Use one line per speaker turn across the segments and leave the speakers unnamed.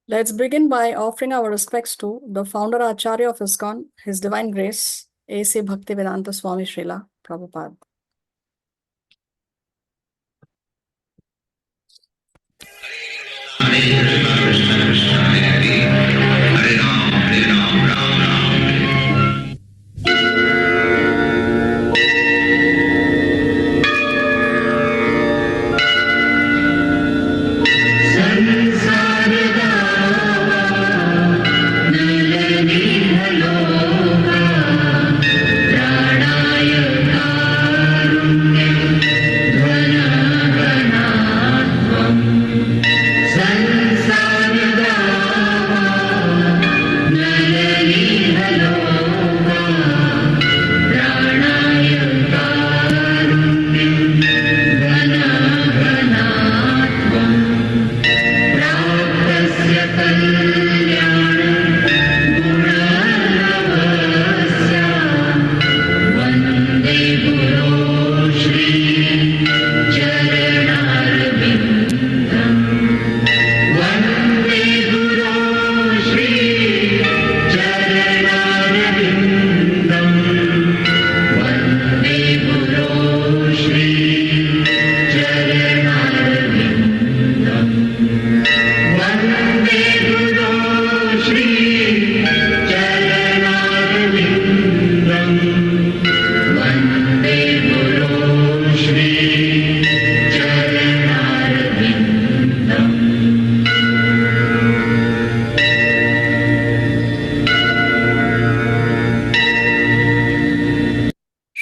Let's begin by offering our respects to the founder Acharya of ISKCON, His Divine Grace, A.C. Bhaktivedanta Swami Srila Prabhupada.
Hare Krishna, Krishna Hare Hare, Hare Ram, Ram Ram.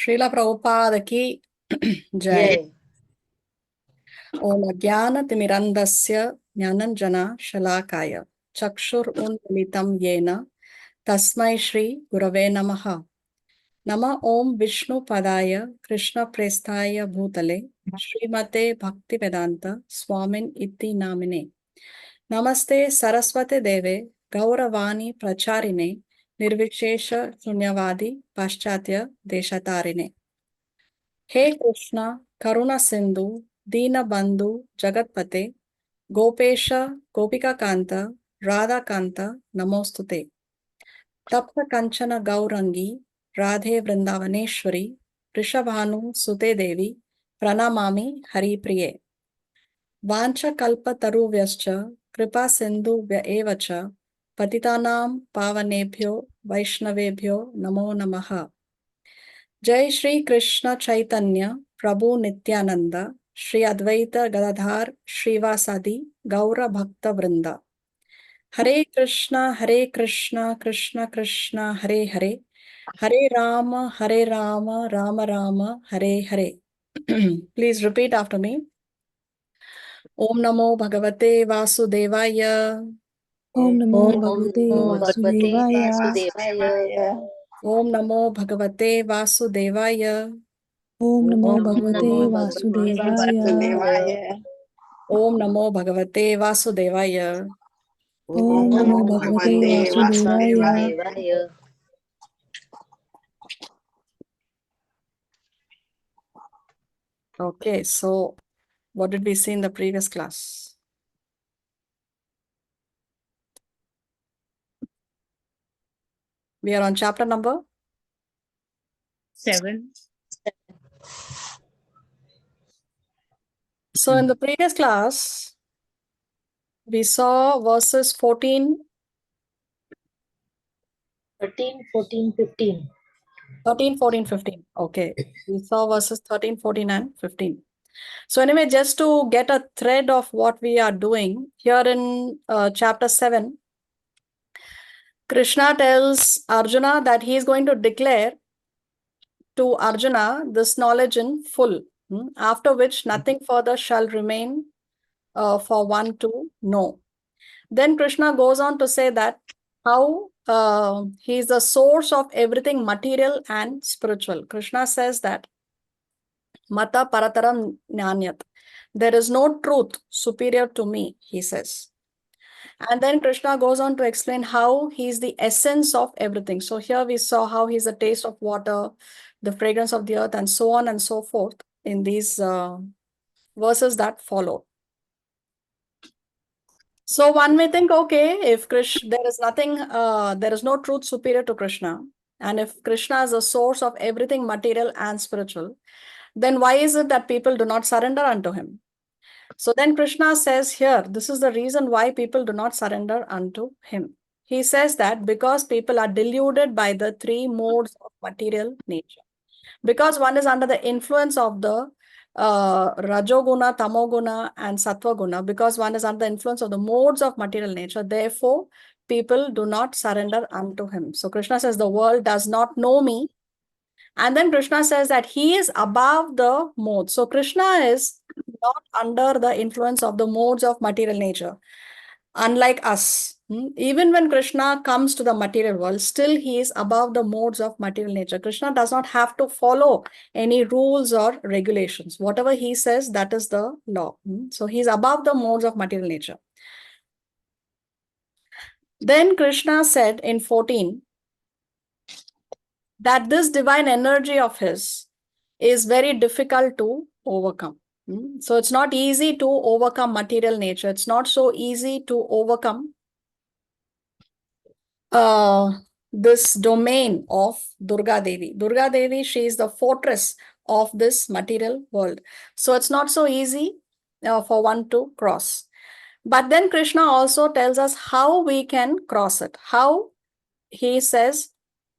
Srila Prabhupada ki Jai. Om Ajnana Timirandasya Jnananjana Shalakaya Chakshur Unmilitam Yena Tasmai Shri Gurave Namaha. Nama Om Vishnu Padaya Krishna Prestaya Bhutale Srimate Bhaktivedanta Swamin Iti Namine. Namaste Saraswate Deve Gauravani Pracharine Nirvishesha Sunyavadi Paschatya Deshatarine. He Krishna Karuna Sindhu Dina Bandhu Jagatpate Gopesha Gopika Kanta Radha Kanta Namostute Tapta Kanchana Gaurangi Radhe Vrindavaneshwari Rishabhanu Sute Devi Pranamami Hari Priye Vancha Kalpa Taruvyascha Kripa Sindhu Vyaevacha Patitanam Pavanebhyo Vaishnavebhyo Namo Namaha. Jai Shri Krishna Chaitanya Prabhu Nityananda Shri Advaita Gadadhar Shrivasadi Gaura Bhakta Vrinda. Hare Krishna Krishna Krishna Hare Hare Hare Rama Rama Rama Hare Hare. Please repeat after me. Om Namo Bhagavate Vasudevaya.
Om Namo Bhagavate Vasudevaya.
Om Namo Bhagavate Vasudevaya.
Om Namo Bhagavate Vasudevaya.
Om Namo Bhagavate Vasudevaya.
Om Namo Bhagavate Vasudevaya.
Okay, so what did we see in the previous class? We are on chapter number
7.
So in the previous class, we saw verses 14,
13, 14, 15.
13, 14, 15. Okay, we saw verses 13, 14, and 15. So anyway, just to get a thread of what we are doing, here in chapter 7, Krishna tells Arjuna that he is going to declare to Arjuna this knowledge in full, after which nothing further shall remain for one to know. Then Krishna goes on to say that how he is the source of everything material and spiritual. Krishna says that Mata Parataram Jnanyat. There is no truth superior to me, he says. And then Krishna goes on to explain how he is the essence of everything. So here we saw how he is the taste of water, the fragrance of the earth, and so on and so forth in these verses that follow. So one may think, okay, if Krishna, there is nothing, there is no truth superior to Krishna, and if Krishna is the source of everything material and spiritual, then why is it that people do not surrender unto him? So then Krishna says here, this is the reason why people do not surrender unto him. He says that because people are deluded by the three modes of material nature. Because one is under the influence of the Rajoguna, Tamoguna, and Satvaguna, because one is under the influence of the modes of material nature, therefore, people do not surrender unto him. So Krishna says, the world does not know me. And then Krishna says that he is above the modes. So Krishna is not under the influence of the modes of material nature, unlike us. Even when Krishna comes to the material world, still he is above the modes of material nature. Krishna does not have to follow any rules or regulations. Whatever he says, that is the law. So he is above the modes of material nature. Then Krishna said in 14 that this divine energy of his is very difficult to overcome. So it's not easy to overcome material nature. It's not so easy to overcome this domain of Durga Devi. Durga Devi, she is the fortress of this material world. So it's not so easy for one to cross. But then Krishna also tells us how we can cross it. How? He says,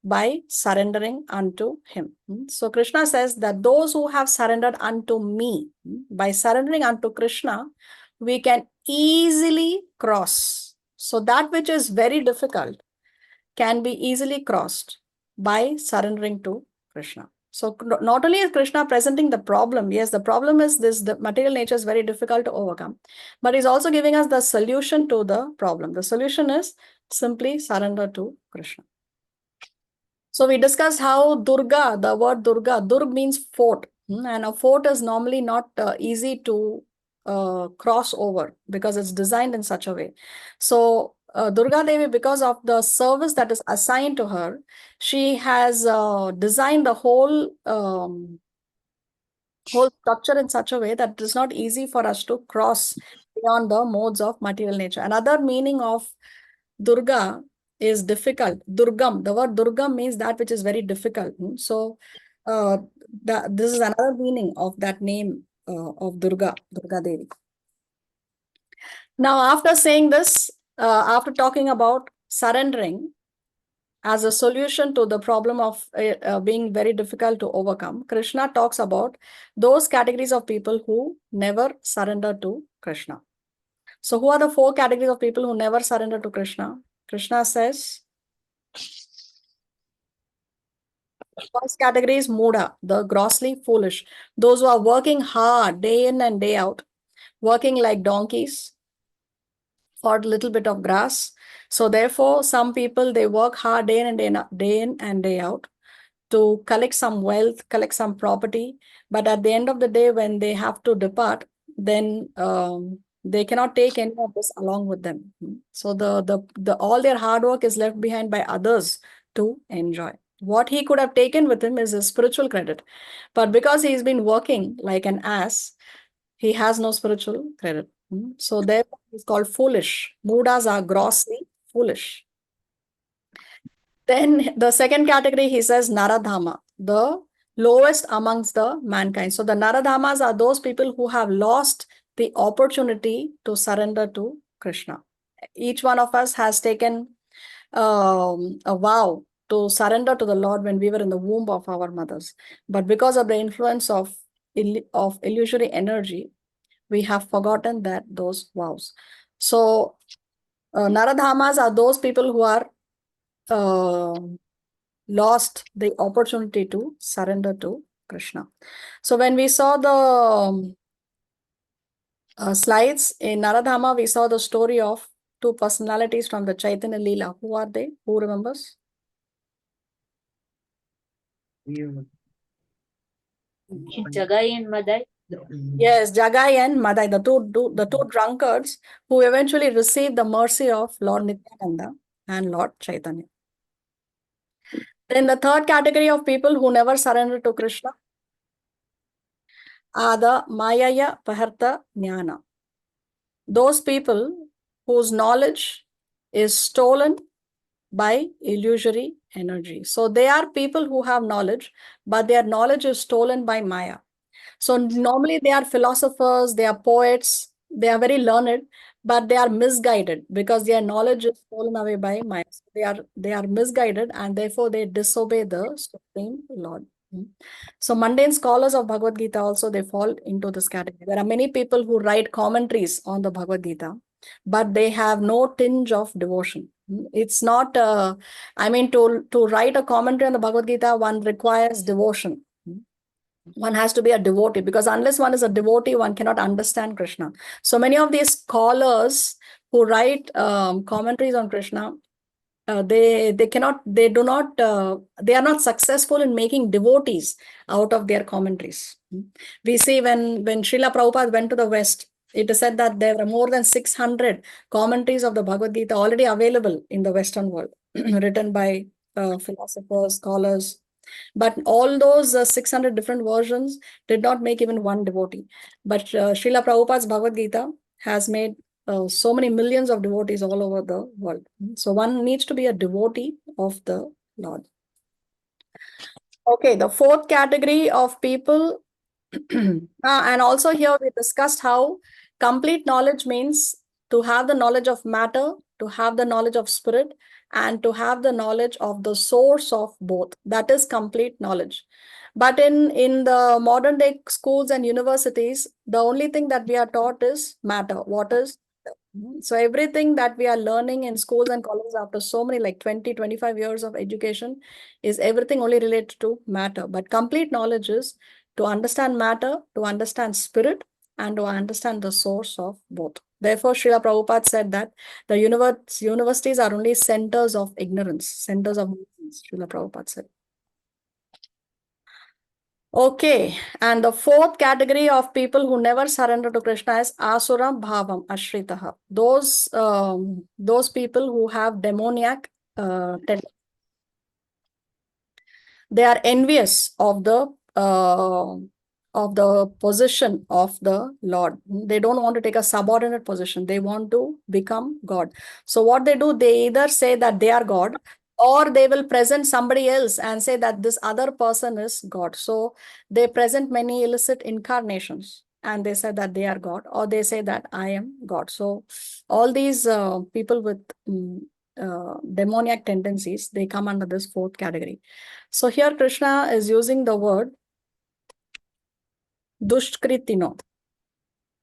by surrendering unto him. So Krishna says that those who have surrendered unto me, by surrendering unto Krishna, we can easily cross. So that which is very difficult can be easily crossed by surrendering to Krishna. So not only is Krishna presenting the problem, yes, the problem is this, the material nature is very difficult to overcome, but he's also giving us the solution to the problem. The solution is simply surrender to Krishna. So we discussed how Durga, the word Durga, Durg means fort, and a fort is normally not easy to cross over because it's designed in such a way. So Durga Devi, because of the service that is assigned to her, she has designed the whole structure in such a way that it is not easy for us to cross beyond the modes of material nature. Another meaning of Durga is difficult. Durgam, the word Durgam means that which is very difficult. So this is another meaning of that name of Durga, Durga Devi. Now, after saying this, after talking about surrendering as a solution to the problem of being very difficult to overcome, Krishna talks about those categories of people who never surrender to Krishna. So who are the four categories of people who never surrender to Krishna? Krishna says, first category is Mudha, the grossly foolish. Those who are working hard day in and day out, working like donkeys for a little bit of grass. So therefore, some people, they work hard day in and day out to collect some wealth, collect some property. But at the end of the day, when they have to depart, then they cannot take any of this along with them. So the all their hard work is left behind by others to enjoy. What he could have taken with him is his spiritual credit. But because he's been working like an ass, he has no spiritual credit. So therefore, he's called foolish. Mudas are grossly foolish. Then the second category, he says Naradhama, the lowest amongst the mankind. So the Naradhamas are those people who have lost the opportunity to surrender to Krishna. Each one of us has taken a vow to surrender to the Lord when we were in the womb of our mothers. But because of the influence of illusory energy, we have forgotten those vows. So Naradhamas are those people who are lost the opportunity to surrender to Krishna. So when we saw the slides in Naradhama, we saw the story of two personalities from the Chaitanya Leela. Who are they? Who remembers?
Jagai and Madai.
Yes, Jagai and Madai, the two drunkards who eventually received the mercy of Lord Nityananda and Lord Chaitanya. Then the third category of people who never surrender to Krishna are the Mayaya Paharta Jnana. Those people whose knowledge is stolen by illusory energy. So they are people who have knowledge, but their knowledge is stolen by Maya. So normally they are philosophers, they are poets, they are very learned, but they are misguided because their knowledge is stolen away by Maya. So they are misguided, and therefore they disobey the Supreme Lord. So mundane scholars of Bhagavad Gita also, they fall into this category. There are many people who write commentaries on the Bhagavad Gita, but they have no tinge of devotion. It's not, I mean, to write a commentary on the Bhagavad Gita, one requires devotion. One has to be a devotee, because unless one is a devotee, one cannot understand Krishna. So many of these scholars who write commentaries on Krishna, they cannot, they do not, they are not successful in making devotees out of their commentaries. We see when Srila Prabhupada went to the West, it is said that there were more than 600 commentaries of the Bhagavad Gita already available in the Western world, written by philosophers, scholars. But all those 600 different versions did not make even one devotee. But Srila Prabhupada's Bhagavad Gita has made so many millions of devotees all over the world. So one needs to be a devotee of the Lord. Okay, the fourth category of people, and also here we discussed how complete knowledge means to have the knowledge of matter, to have the knowledge of spirit, and to have the knowledge of the source of both. That is complete knowledge. But in the modern day schools and universities, the only thing that we are taught is matter. What is so everything that we are learning in schools and colleges after so many, like 20, 25 years of education, is everything only related to matter. But complete knowledge is to understand matter, to understand spirit, and to understand the source of both. Therefore, Srila Prabhupada said that the universities are only centers of ignorance, centers of ignorance, Srila Prabhupada said. Okay, and the fourth category of people who never surrender to Krishna is Asura Bhavam Ashritaha. Those people who have demoniac tendencies. They are envious of the position of the Lord. They don't want to take a subordinate position. They want to become God. So what they do, they either say that they are God, or they will present somebody else and say that this other person is God. So they present many illicit incarnations and they say that they are God, or they say that I am God. So all these people with demoniac tendencies, they come under this fourth category. So here Krishna is using the word Dushkritino.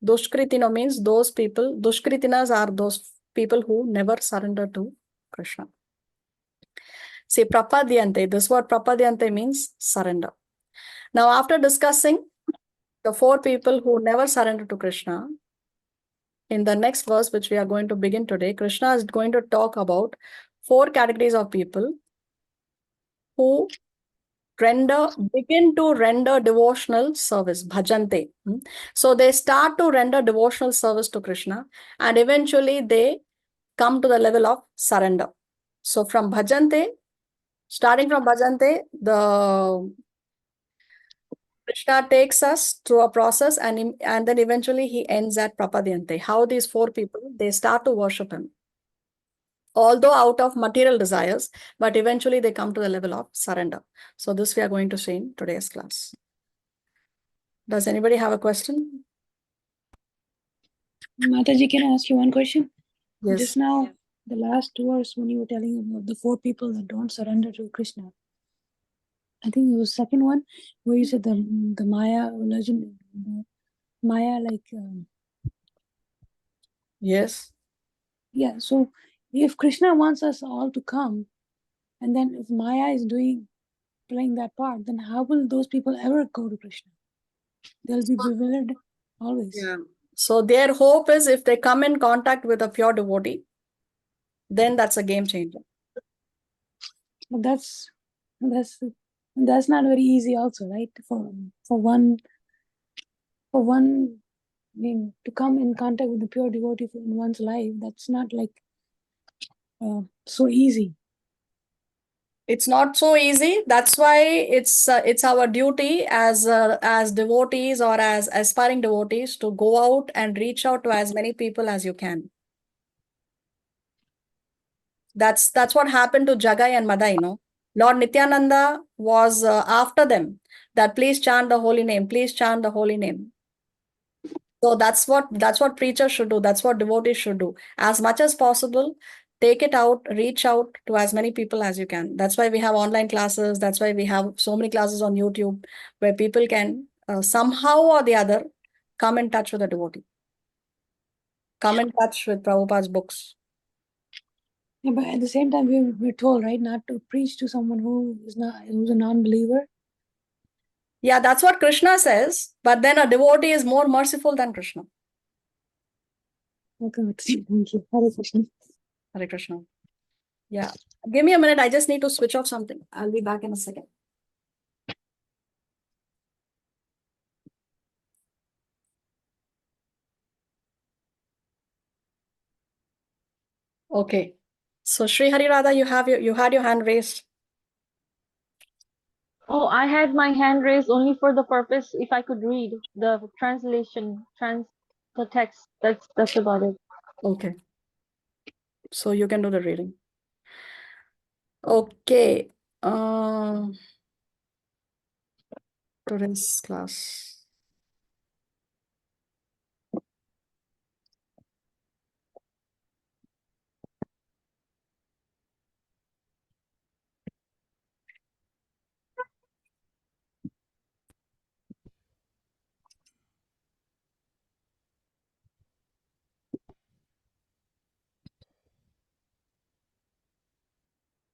Dushkritino means those people, Dushkritinas are those people who never surrender to Krishna. See, Prapadyante, this word Prapadyante means surrender. Now, after discussing the four people who never surrender to Krishna, in the next verse, which we are going to begin today, Krishna is going to talk about four categories of people who begin to render devotional service, bhajante. So they start to render devotional service to Krishna, and eventually they come to the level of surrender. So from bhajante, starting from bhajante, the Krishna takes us through a process, and then eventually he ends at prapadyante. How these four people, they start to worship him, although out of material desires, but eventually they come to the level of surrender. So this we are going to see in today's class. Does anybody have a question?
Mataji, can I ask you one question?
Yes.
Just now, the last verse when you were telling about the four people that don't surrender to Krishna, I think it was second one where you said the Maya religion, the Maya
Yes.
yeah. So if Krishna wants us all to come, and then if Maya is playing that part, then how will those people ever go to Krishna? They'll be bewildered always.
Yeah. So their hope is if they come in contact with a pure devotee, then that's a game changer.
But that's not very easy also, right? For one I mean, to come in contact with the pure devotee in one's life, that's not like so easy.
It's not so easy. That's why it's our duty as devotees or as aspiring devotees to go out and reach out to as many people as you can. That's what happened to Jagai and Madai, no? Lord Nityananda was after them, that please chant the holy name, please chant the holy name. So that's what preachers should do. That's what devotees should do. As much as possible, take it out, reach out to as many people as you can. That's why we have online classes. That's why we have so many classes on YouTube where people can somehow or the other come in touch with a devotee. Come in touch with Prabhupada's books.
Yeah, but at the same time, we're told, right, not to preach to someone who's a non-believer.
Yeah, that's what Krishna says. But then a devotee is more merciful than Krishna.
Okay, thank you. Hare Krishna.
Hare Krishna. Yeah. Give me a minute. I just need to switch off something. I'll be back in a second. Okay. So Sri Hari Radha, you had your hand raised.
Oh, I had my hand raised only for the purpose if I could read the translation, the text. That's about it.
Okay. So you can do the reading. Okay. Today's class.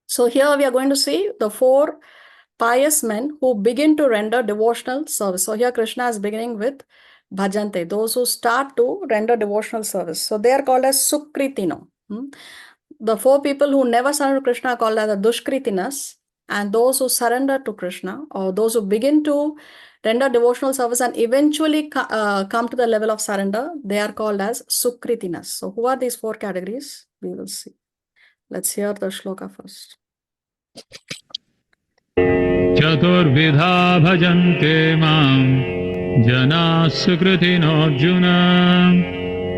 So here we are going to see the 4 pious men who begin to render devotional service. So here Krishna is beginning with bhajante, those who start to render devotional service. So they are called as sukritino. The 4 people who never surrender to Krishna are called as the dushkritinas, and those who surrender to Krishna, or those who begin to render devotional service and eventually come to the level of surrender, they are called as sukritinas. So who are these 4 categories? We will see. Let's hear the shloka first.
चतुर्विधा भजन्ते मां जनाः सुकृतिनोऽर्जुन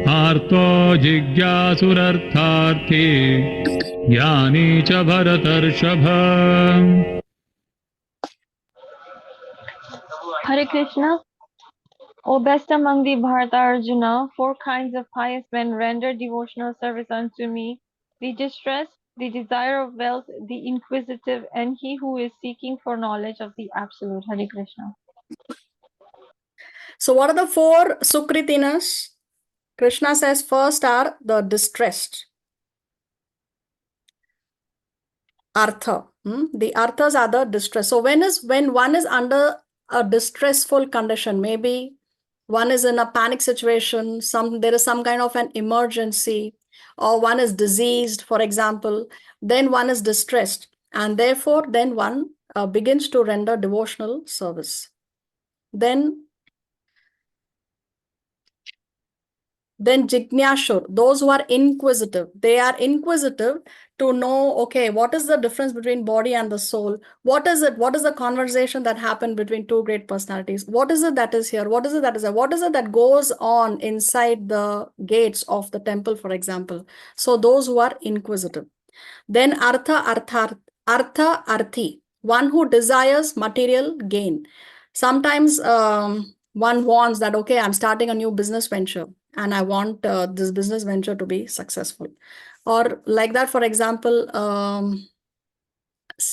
आर्तो जिज्ञासुरर्थार्थी ज्ञानी च भरतर्षभ.
Hare Krishna. O best among the Bharata Arjuna, 4 kinds of pious men render devotional service unto me: the distressed, the desire of wealth, the inquisitive, and he who is seeking for knowledge of the Absolute. Hare Krishna.
So what are the 4 sukritinas? Krishna says first are the distressed. Artha. The arthas are the distress. So when one is under a distressful condition, maybe one is in a panic situation, there is some kind of an emergency, or one is diseased, for example, then one is distressed, and therefore then one begins to render devotional service. Then Jignashur, those who are inquisitive, they are inquisitive to know, okay, what is the difference between body and the soul? What is it? What is the conversation that happened between 2 great personalities? What is it that is here? What is it that is there? What is it that goes on inside the gates of the temple, for example? So those who are inquisitive. Then arthi, one who desires material gain. Sometimes one wants that, okay, I'm starting a new business venture and I want this business venture to be successful. Or like that, for example,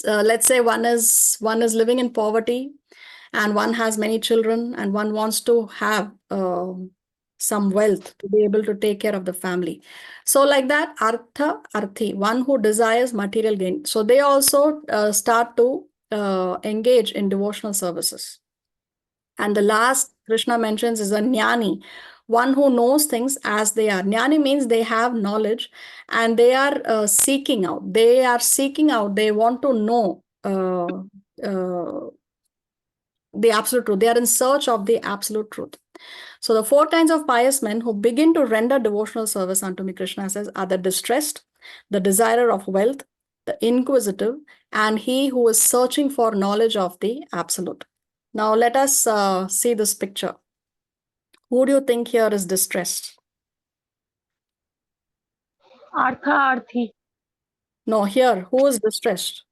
let's say one is living in poverty and one has many children and one wants to have some wealth to be able to take care of the family. So like that, arthi, one who desires material gain. So they also start to engage in devotional services. And the last Krishna mentions is a jnani, one who knows things as they are. Jnani means they have knowledge and they are seeking out. They are seeking out. They want to know the absolute truth. They are in search of the absolute truth. So the 4 kinds of pious men who begin to render devotional service unto me, Krishna says, are the distressed, the desirer of wealth, the inquisitive, and he who is searching for knowledge of the absolute. Now let us see this picture. Who do you think here is distressed?
Artha Arthi.
No, here, who is distressed?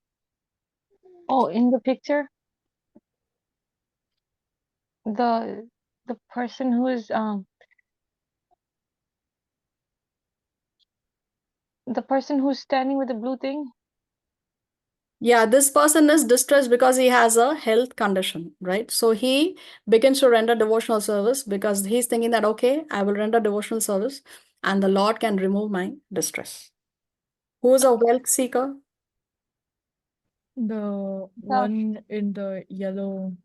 Oh, in the picture, the person who is the person who's standing with the blue thing.
Yeah, this person is distressed because he has a health condition, right? So he begins to render devotional service because he's thinking that, okay, I will render devotional service and the Lord can remove my distress. Who is a wealth seeker?
The one in the yellow,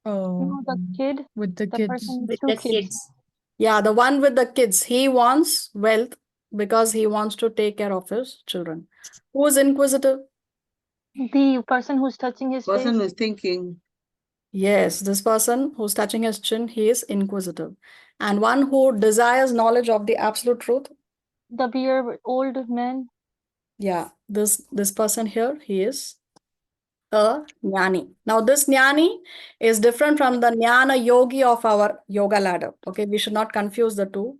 No, the kid.
with the
The
kids.
person with
With
two
the
kids.
kids.
Yeah, the one with the kids. He wants wealth because he wants to take care of his children. Who is inquisitive?
The person who's touching his
Person
face.
is thinking.
Yes, this person who's touching his chin, he is inquisitive. And one who desires knowledge of the absolute truth.
The beard old man.
Yeah, this person here, he is a jnani. Now, this jnani is different from the jnana yogi of our yoga ladder. Okay, we should not confuse the two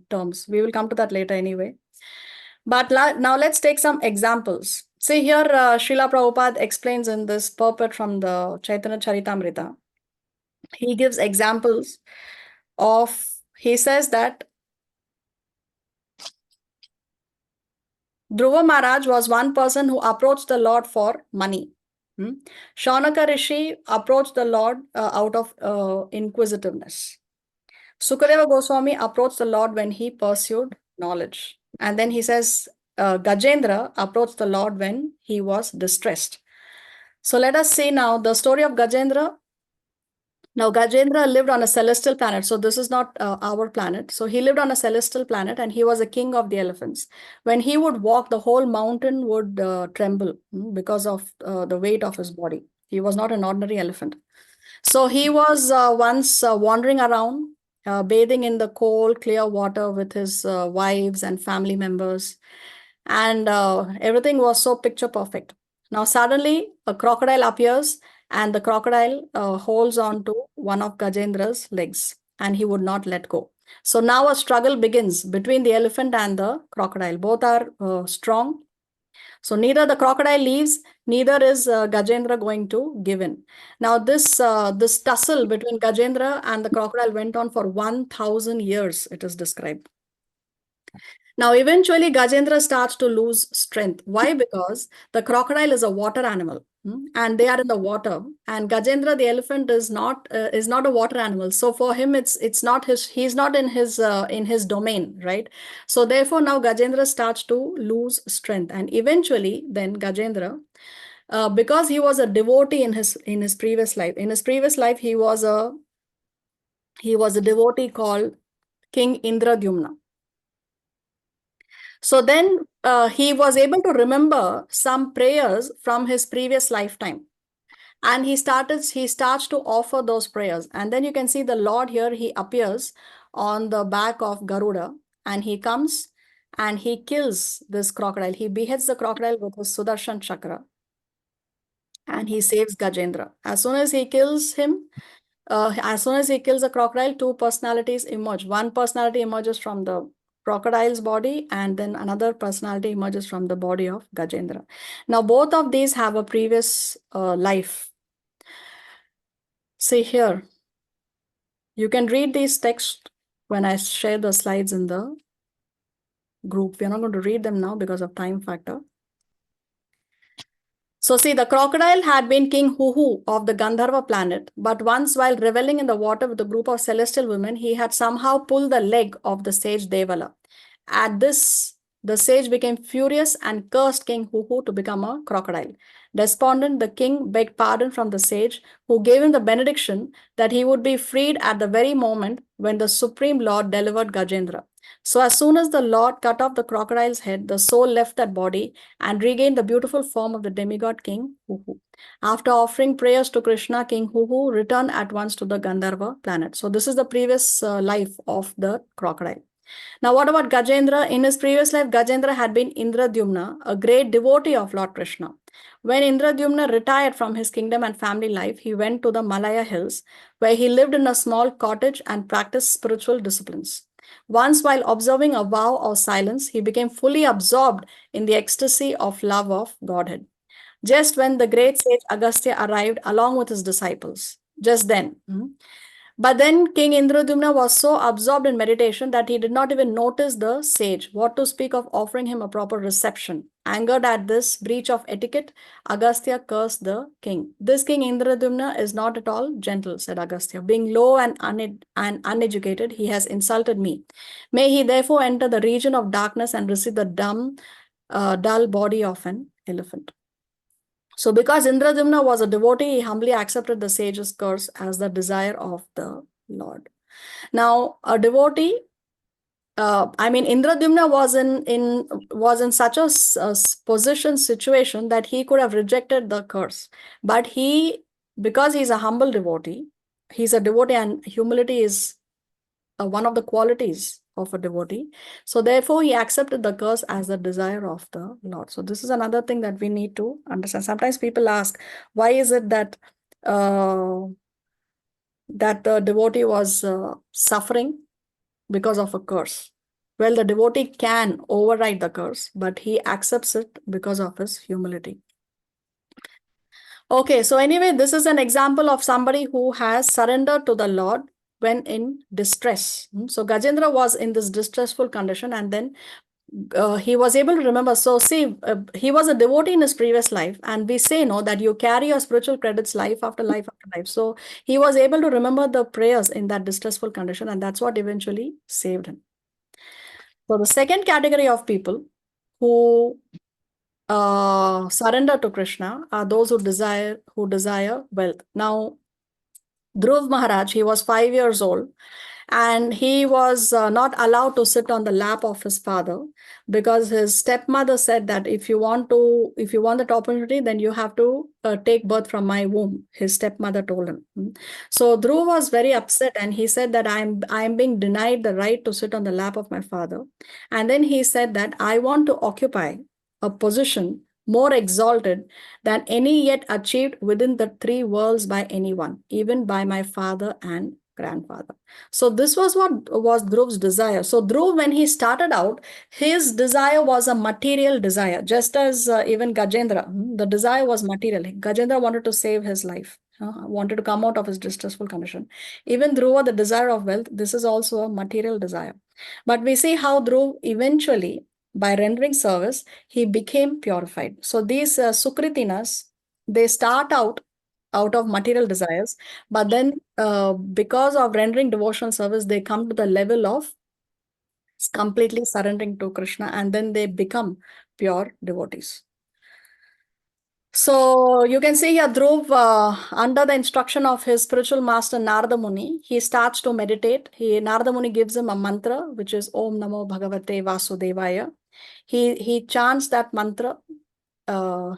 terms. We will come to that later anyway. But now let's take some examples. See here, Srila Prabhupada explains in this purport from the Chaitanya Charitamrita. He gives examples of, he says that Dhruva Maharaj was one person who approached the Lord for money. Shaunaka Rishi approached the Lord out of inquisitiveness. Sukadeva Goswami approached the Lord when he pursued knowledge. And then he says, Gajendra approached the Lord when he was distressed. So let us see now the story of Gajendra. Now, Gajendra lived on a celestial planet. So this is not our planet. So he lived on a celestial planet and he was a king of the elephants. When he would walk, the whole mountain would tremble because of the weight of his body. He was not an ordinary elephant. So he was once wandering around, bathing in the cold, clear water with his wives and family members. And everything was so picture perfect. Now, suddenly, a crocodile appears, and the crocodile holds on to one of Gajendra's legs, and he would not let go. So now a struggle begins between the elephant and the crocodile. Both are strong. So neither the crocodile leaves, neither is Gajendra going to give in. Now this tussle between Gajendra and the crocodile went on for 1,000 years, it is described. Now, eventually, Gajendra starts to lose strength. Why? Because the crocodile is a water animal, and they are in the water. And Gajendra, the elephant, is not a water animal. So for him, it's not his. He's not in his domain, right? So therefore, now Gajendra starts to lose strength, and eventually, then Gajendra, because he was a devotee in his previous life. In his previous life, he was a devotee called King Indradyumna. So then he was able to remember some prayers from his previous lifetime. And he starts to offer those prayers. And then you can see the Lord here, he appears on the back of Garuda and he comes and he kills this crocodile. He beheads the crocodile with his Sudarshan Chakra and he saves Gajendra. As soon as he kills him, as soon as he kills a crocodile, two personalities emerge. One personality emerges from the crocodile's body, and then another personality emerges from the body of Gajendra. Now, both of these have a previous life. See here, you can read these texts when I share the slides in the group. We're not going to read them now because of time factor. So see, the crocodile had been King Huhu of the Gandharva planet, but once while reveling in the water with a group of celestial women, he had somehow pulled the leg of the sage Devala. At this, the sage became furious and cursed King Huhu to become a crocodile. Despondent, the king begged pardon from the sage, who gave him the benediction that he would be freed at the very moment when the Supreme Lord delivered Gajendra. So as soon as the Lord cut off the crocodile's head, the soul left that body and regained the beautiful form of the demigod King Huhu. After offering prayers to Krishna, King Huhu returned at once to the Gandharva planet. So this is the previous life of the crocodile. Now, what about Gajendra? In his previous life, Gajendra had been Indradyumna, a great devotee of Lord Krishna. When Indradyumna retired from his kingdom and family life, he went to the Malaya hills, where he lived in a small cottage and practiced spiritual disciplines. Once, while observing a vow of silence, he became fully absorbed in the ecstasy of love of Godhead. Just when the great sage Agastya arrived along with his disciples, just then. But then King Indradyumna was so absorbed in meditation that he did not even notice the sage, what to speak of offering him a proper reception. Angered at this breach of etiquette, Agastya cursed the king. This King Indradyumna is not at all gentle, said Agastya. Being low and uneducated, he has insulted me. May he therefore enter the region of darkness and receive the dull body of an elephant. So because Indradyumna was a devotee, he humbly accepted the sage's curse as the desire of the Lord. Now, a devotee, Indradyumna was in such a situation that he could have rejected the curse, but because he's a humble devotee, he's a devotee, and humility is one of the qualities of a devotee. So therefore, he accepted the curse as the desire of the Lord. So this is another thing that we need to understand. Sometimes people ask, why is it that that the devotee was suffering because of a curse? Well, the devotee can override the curse, but he accepts it because of his humility. Okay, so anyway, this is an example of somebody who has surrendered to the Lord when in distress. So Gajendra was in this distressful condition, and then he was able to remember. So see, he was a devotee in his previous life, and we say that you carry your spiritual credits life after life after life. So he was able to remember the prayers in that distressful condition, and that's what eventually saved him. So the second category of people who surrender to Krishna are those who desire wealth. Now, Dhruv Maharaj, he was 5 years old, and he was not allowed to sit on the lap of his father because his stepmother said that if you want that opportunity, then you have to take birth from my womb. His stepmother told him. So Dhruv was very upset, and he said that I'm being denied the right to sit on the lap of my father. And then he said that I want to occupy a position more exalted than any yet achieved within the three worlds by anyone, even by my father and grandfather. So this was what was Dhruv's desire. So Dhruv, when he started out, his desire was a material desire, just as even Gajendra, the desire was material. Gajendra wanted to save his life, wanted to come out of his distressful condition. Even Dhruva, the desire of wealth, this is also a material desire. But we see how Dhruv eventually, by rendering service, he became purified. So these Sukritinas, they start out of material desires, but then because of rendering devotional service, they come to the level of completely surrendering to Krishna, and then they become pure devotees. So you can see here Dhruv, under the instruction of his spiritual master Narada Muni, he starts to meditate. Narada Muni gives him a mantra, which is Om Namo Bhagavate Vasudevaya. He chants that mantra.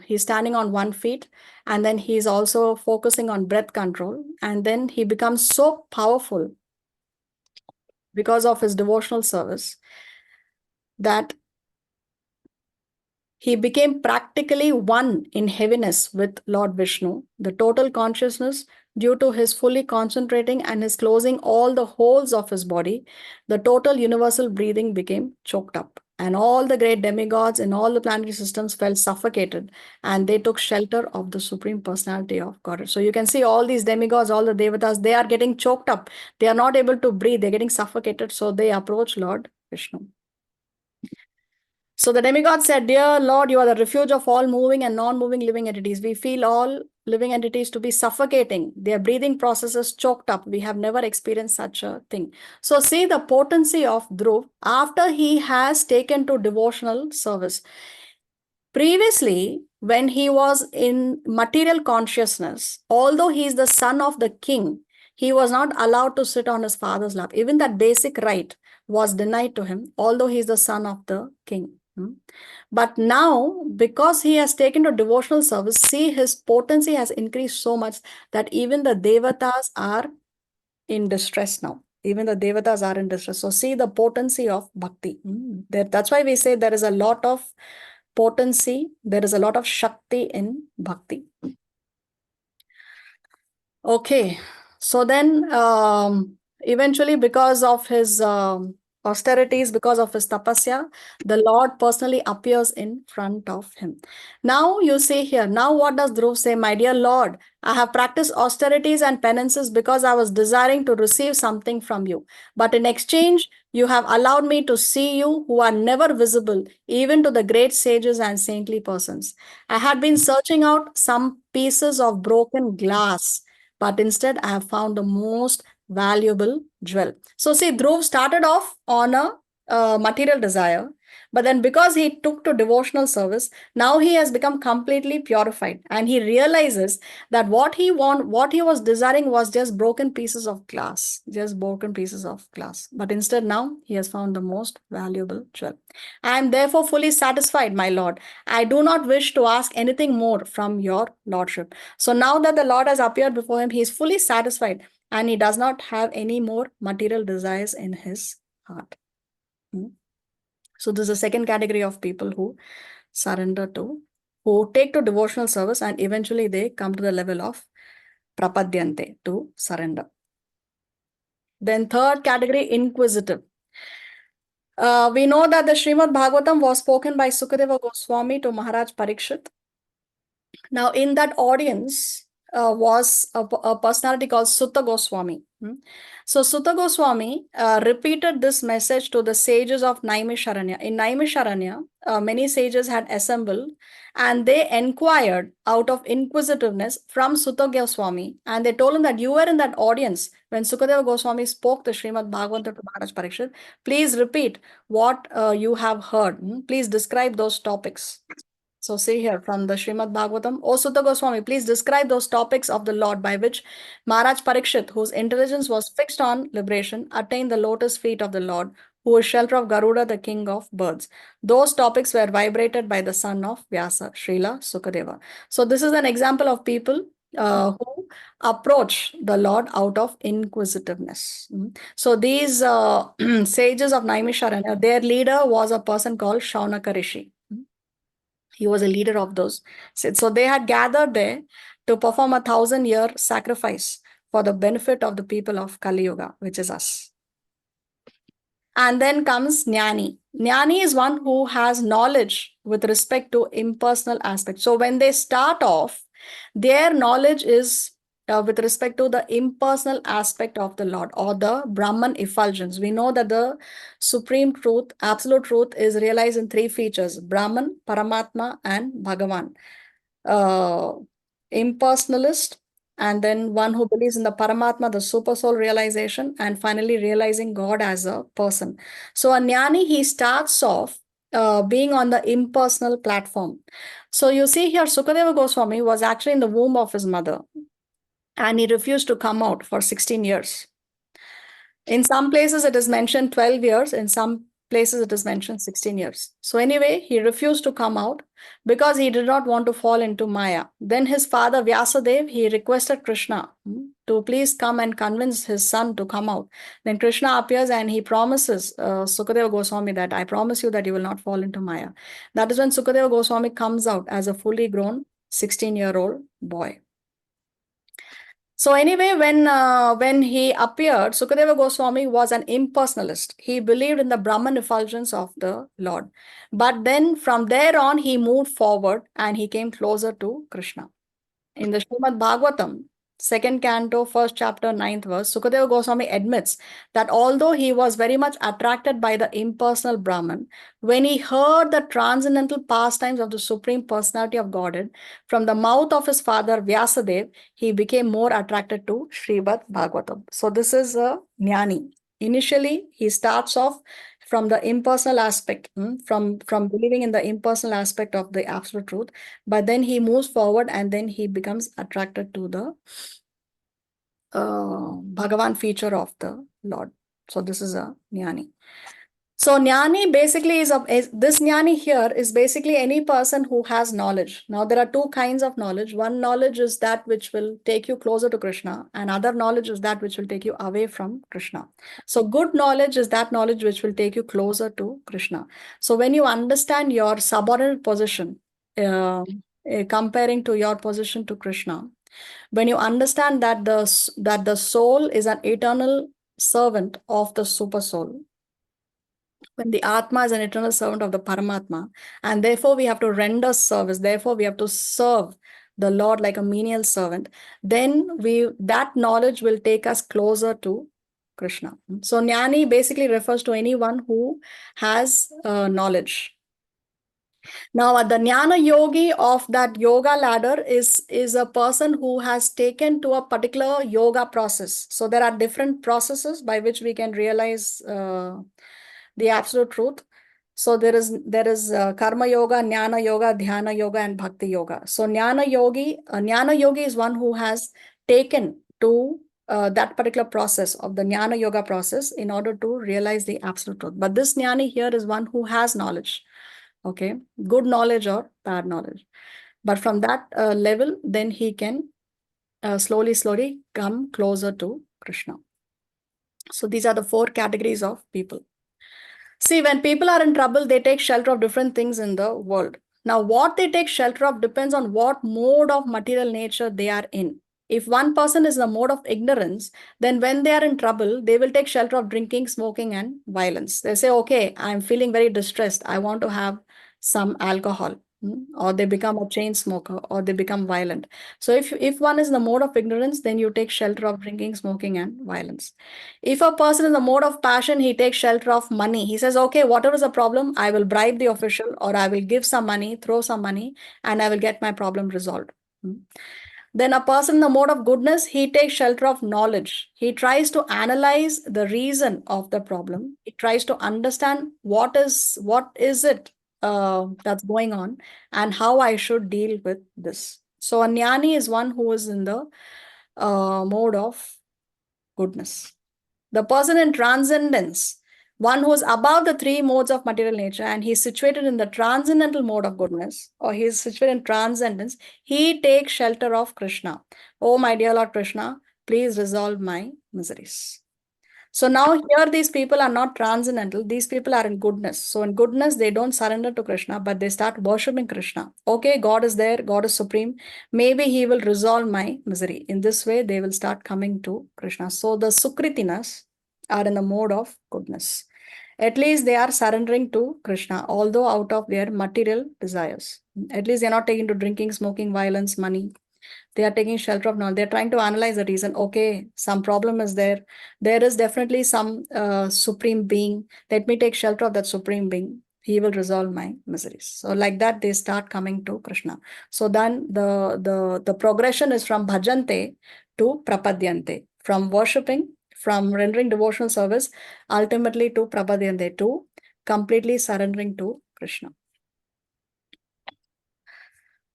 He's standing on one feet, and then he's also focusing on breath control. And then he becomes so powerful because of his devotional service that he became practically one in heaviness with Lord Vishnu. The total consciousness, due to his fully concentrating and his closing all the holes of his body, the total universal breathing became choked up. And all the great demigods in all the planetary systems felt suffocated, and they took shelter of the Supreme Personality of Godhead. So you can see all these demigods, all the devatas, they are getting choked up. They are not able to breathe. They're getting suffocated. So they approach Lord Vishnu. So the demigod said, Dear Lord, you are the refuge of all moving and non-moving living entities. We feel all living entities to be suffocating. Their breathing processes choked up. We have never experienced such a thing. So see the potency of Dhruv after he has taken to devotional service. Previously, when he was in material consciousness, although he is the son of the king, he was not allowed to sit on his father's lap. Even that basic right was denied to him, although he is the son of the king. But now, because he has taken to devotional service, see, his potency has increased so much that even the devatas are in distress now. Even the devatas are in distress. So see the potency of bhakti. That's why we say there is a lot of potency, there is a lot of shakti in bhakti. Okay, so then eventually, because of his austerities, because of his tapasya, the Lord personally appears in front of him. Now you see here, now what does Dhruv say? My dear Lord, I have practiced austerities and penances because I was desiring to receive something from you. But in exchange, you have allowed me to see you who are never visible, even to the great sages and saintly persons. I had been searching out some pieces of broken glass, but instead I have found the most valuable jewel. So see, Dhruv started off on a material desire, but then because he took to devotional service, now he has become completely purified, and he realizes that what he was desiring was just broken pieces of glass, just broken pieces of glass. But instead now he has found the most valuable jewel. I am therefore fully satisfied, my Lord. I do not wish to ask anything more from your Lordship. So now that the Lord has appeared before him, he is fully satisfied and he does not have any more material desires in his heart. So this is the second category of people who surrender to, who take to devotional service, and eventually they come to the level of prapadyante, to surrender. Then third category, inquisitive. We know that the Srimad Bhagavatam was spoken by Sukadeva Goswami to Maharaj Parikshit. Now, in that audience was a personality called Sutta Goswami. So, Sutta Goswami repeated this message to the sages of Naimisharanya. In Naimisharanya, many sages had assembled and they inquired out of inquisitiveness from Sutta Goswami, and they told him that you were in that audience when Sukadeva Goswami spoke the Srimad Bhagavatam to Maharaj Parikshit. Please repeat what you have heard. Please describe those topics. So see here from the Srimad Bhagavatam, O Sutta Goswami, please describe those topics of the Lord by which Maharaj Parikshit, whose intelligence was fixed on liberation, attained the lotus feet of the Lord, who is shelter of Garuda, the king of birds. Those topics were vibrated by the son of Vyasa, Srila Sukadeva. So this is an example of people who approach the Lord out of inquisitiveness. So these sages of Naimisharanya, their leader was a person called Shaunaka Rishi. He was a leader of those. So they had gathered there to perform 1,000-year sacrifice for the benefit of the people of Kali Yuga, which is us. And then comes Jnani. Jnani is one who has knowledge with respect to impersonal aspects. So when they start off, their knowledge is with respect to the impersonal aspect of the Lord, or the Brahman effulgence. We know that the supreme truth, absolute truth, is realized in three features: Brahman, Paramatma, and Bhagavan. Impersonalist, and then one who believes in the Paramatma, the super soul realization, and finally realizing God as a person. So a Jnani, he starts off being on the impersonal platform. So you see here, Sukadeva Goswami was actually in the womb of his mother, and he refused to come out for 16 years. In some places it is mentioned 12 years, in some places it is mentioned 16 years. So anyway, he refused to come out because he did not want to fall into Maya. Then his father Vyasadev, he requested Krishna to please come and convince his son to come out. Then Krishna appears and he promises Sukadeva Goswami that I promise you that you will not fall into Maya. That is when Sukadeva Goswami comes out as a fully grown 16-year-old boy. So anyway, when he appeared, Sukadeva Goswami was an impersonalist. He believed in the Brahman effulgence of the Lord. But then from there on, he moved forward and he came closer to Krishna. In the Srimad Bhagavatam, 2nd canto, 1st chapter, 9th verse, Sukadeva Goswami admits that although he was very much attracted by the impersonal Brahman, when he heard the transcendental pastimes of the Supreme Personality of Godhead from the mouth of his father Vyasadev, he became more attracted to Srimad Bhagavatam. So this is a Jnani. Initially, he starts off from the impersonal aspect, from believing in the impersonal aspect of the absolute truth, but then he moves forward and then he becomes attracted to the Bhagavan feature of the Lord. So this is a Jnani. So Jnani basically is this Jnani here is basically any person who has knowledge. Now there are two kinds of knowledge. One knowledge is that which will take you closer to Krishna, and other knowledge is that which will take you away from Krishna. So good knowledge is that knowledge which will take you closer to Krishna. So when you understand your subordinate position, comparing to your position to Krishna, when you understand that the soul is an eternal servant of the super soul, when the Atma is an eternal servant of the Paramatma, and therefore we have to render service, therefore we have to serve the Lord like a menial servant, then that knowledge will take us closer to Krishna. So Jnani basically refers to anyone who has knowledge. Now, the Jnana Yogi of that yoga ladder is a person who has taken to a particular yoga process. So there are different processes by which we can realize the absolute truth. So there is karma yoga, jnana yoga, dhyana yoga, and bhakti yoga. So jnana yogi is one who has taken to that particular process of the jnana yoga process in order to realize the absolute truth. But this jnani here is one who has knowledge. Okay, good knowledge or bad knowledge. But from that level, then he can slowly come closer to Krishna. So these are the 4 categories of people. See, when people are in trouble, they take shelter of different things in the world. Now, what they take shelter of depends on what mode of material nature they are in. If one person is in a mode of ignorance, then when they are in trouble, they will take shelter of drinking, smoking, and violence. They say, okay, I'm feeling very distressed. I want to have some alcohol. Or they become a chain smoker, or they become violent. So if one is in the mode of ignorance, then you take shelter of drinking, smoking, and violence. If a person is in the mode of passion, he takes shelter of money. He says, okay, whatever is the problem, I will bribe the official, or I will give some money, throw some money, and I will get my problem resolved. Then a person in the mode of goodness, he takes shelter of knowledge. He tries to analyze the reason of the problem. He tries to understand what is it that's going on and how I should deal with this. So a jnani is one who is in the mode of goodness. The person in transcendence, one who is above the 3 modes of material nature and he is situated in the transcendental mode of goodness, or he is situated in transcendence, he takes shelter of Krishna. Oh, my dear Lord Krishna, please resolve my miseries. So now here these people are not transcendental, these people are in goodness. So in goodness, they don't surrender to Krishna, but they start worshipping Krishna. Okay, God is there, God is supreme. Maybe he will resolve my misery. In this way, they will start coming to Krishna. So the Sukritinas are in the mode of goodness. At least they are surrendering to Krishna, although out of their material desires. At least they are not taking to drinking, smoking, violence, money. They are taking shelter of knowledge. They're trying to analyze the reason. Okay, some problem is there. There is definitely some supreme being. Let me take shelter of that supreme being. He will resolve my miseries. So like that, they start coming to Krishna. So then the progression is from bhajante to prapadyante, from worshipping, from rendering devotional service, ultimately to prapadyante, to completely surrendering to Krishna.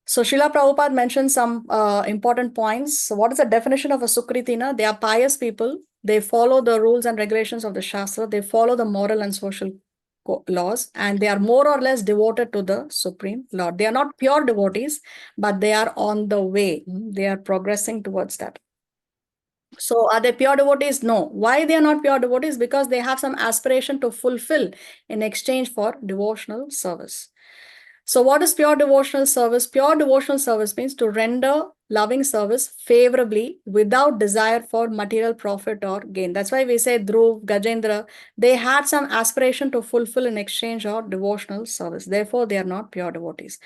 So Srila Prabhupada mentioned some important points. So what is the definition of a Sukritina? They are pious people. They follow the rules and regulations of the Shastra. They follow the moral and social laws, and they are more or less devoted to the Supreme Lord. They are not pure devotees, but they are on the way. They are progressing towards that. So are they pure devotees? No. Why they are not pure devotees? Because they have some aspiration to fulfill in exchange for devotional service. So what is pure devotional service? Pure devotional service means to render loving service favorably without desire for material profit or gain. That's why we say Dhruv, Gajendra, they had some aspiration to fulfill in exchange or devotional service. Therefore, they are not pure devotees.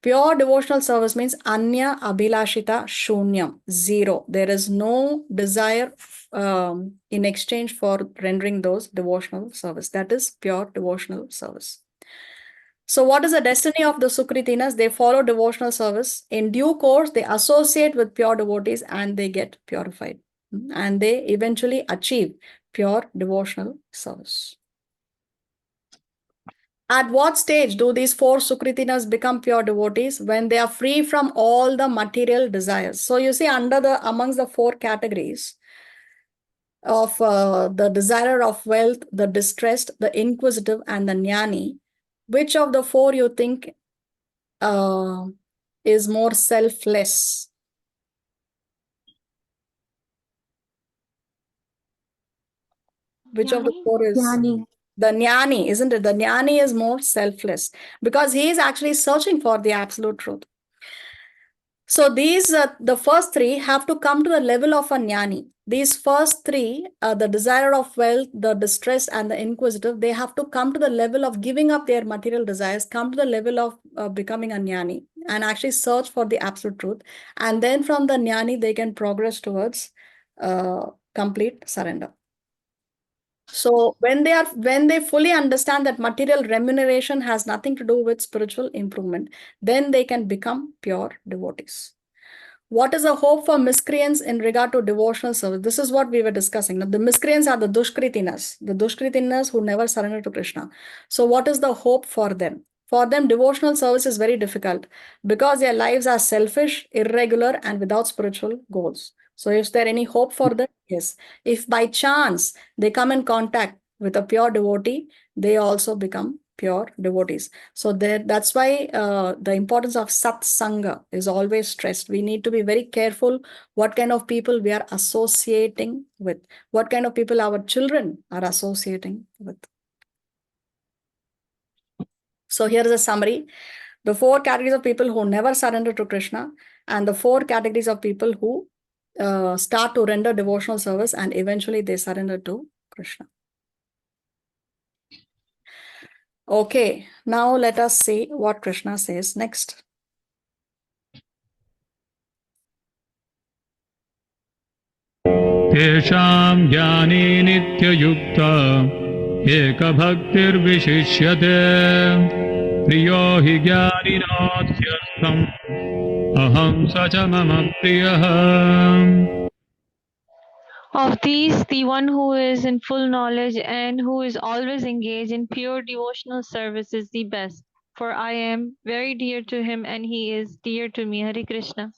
Pure devotional service means Anya Abhilashita Shunyam, 0. There is no desire in exchange for rendering those devotional service. That is pure devotional service. So what is the destiny of the Sukritinas? They follow devotional service. In due course, they associate with pure devotees and they get purified. And they eventually achieve pure devotional service. At what stage do these 4 Sukritinas become pure devotees? When they are free from all the material desires. So you see, amongst the 4 categories of the desire of wealth, the distressed, the inquisitive, and the jnani, which of the 4 you think is more selfless? Which of the 4 is?
Jnani.
The jnani, isn't it? The jnani is more selfless because he is actually searching for the absolute truth. So these, the first three have to come to the level of a jnani. These first three, the desire of wealth, the distressed, and the inquisitive, they have to come to the level of giving up their material desires, come to the level of becoming a jnani, and actually search for the absolute truth. And then from the jnani, they can progress towards complete surrender. So when they fully understand that material remuneration has nothing to do with spiritual improvement, then they can become pure devotees. What is the hope for miscreants in regard to devotional service? This is what we were discussing. Now, the miscreants are the Dushkritinas who never surrender to Krishna. So what is the hope for them? For them, devotional service is very difficult because their lives are selfish, irregular, and without spiritual goals. So is there any hope for them? Yes. If by chance they come in contact with a pure devotee, they also become pure devotees. So that's why the importance of satsanga is always stressed. We need to be very careful what kind of people we are associating with, what kind of people our children are associating with. So here is a summary. The four categories of people who never surrender to Krishna, and the four categories of people who start to render devotional service and eventually they surrender to Krishna. Okay, now let us see what Krishna says next.
Tesham jnani nityayukta ekabhaktirvishishyate priyo hi jnaninatyastam aham sacha mama priyah.
Of these, the one who is in full knowledge and who is always engaged in pure devotional service is the best. For I am very dear to him and he is dear to me. Hare Krishna.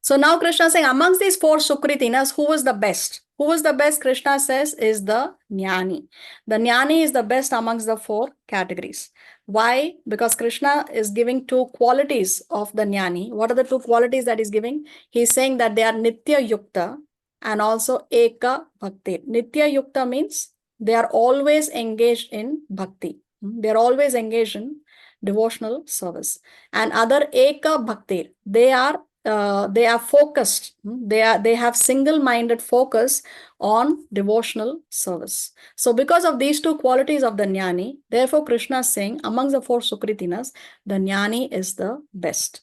So now Krishna is saying amongst these four Sukritinas, who is the best? Who is the best? Krishna says is the Jnani. The Jnani is the best amongst the four categories. Why? Because Krishna is giving two qualities of the Jnani. What are the two qualities that he's giving? He's saying that they are Nitya Yukta and also Eka Bhakti. Nitya Yukta means they are always engaged in Bhakti. They are always engaged in devotional service. And other Eka Bhakti, they are focused. They have single-minded focus on devotional service. So because of these two qualities of the Jnani, therefore Krishna is saying amongst the four Sukritinas, the Jnani is the best.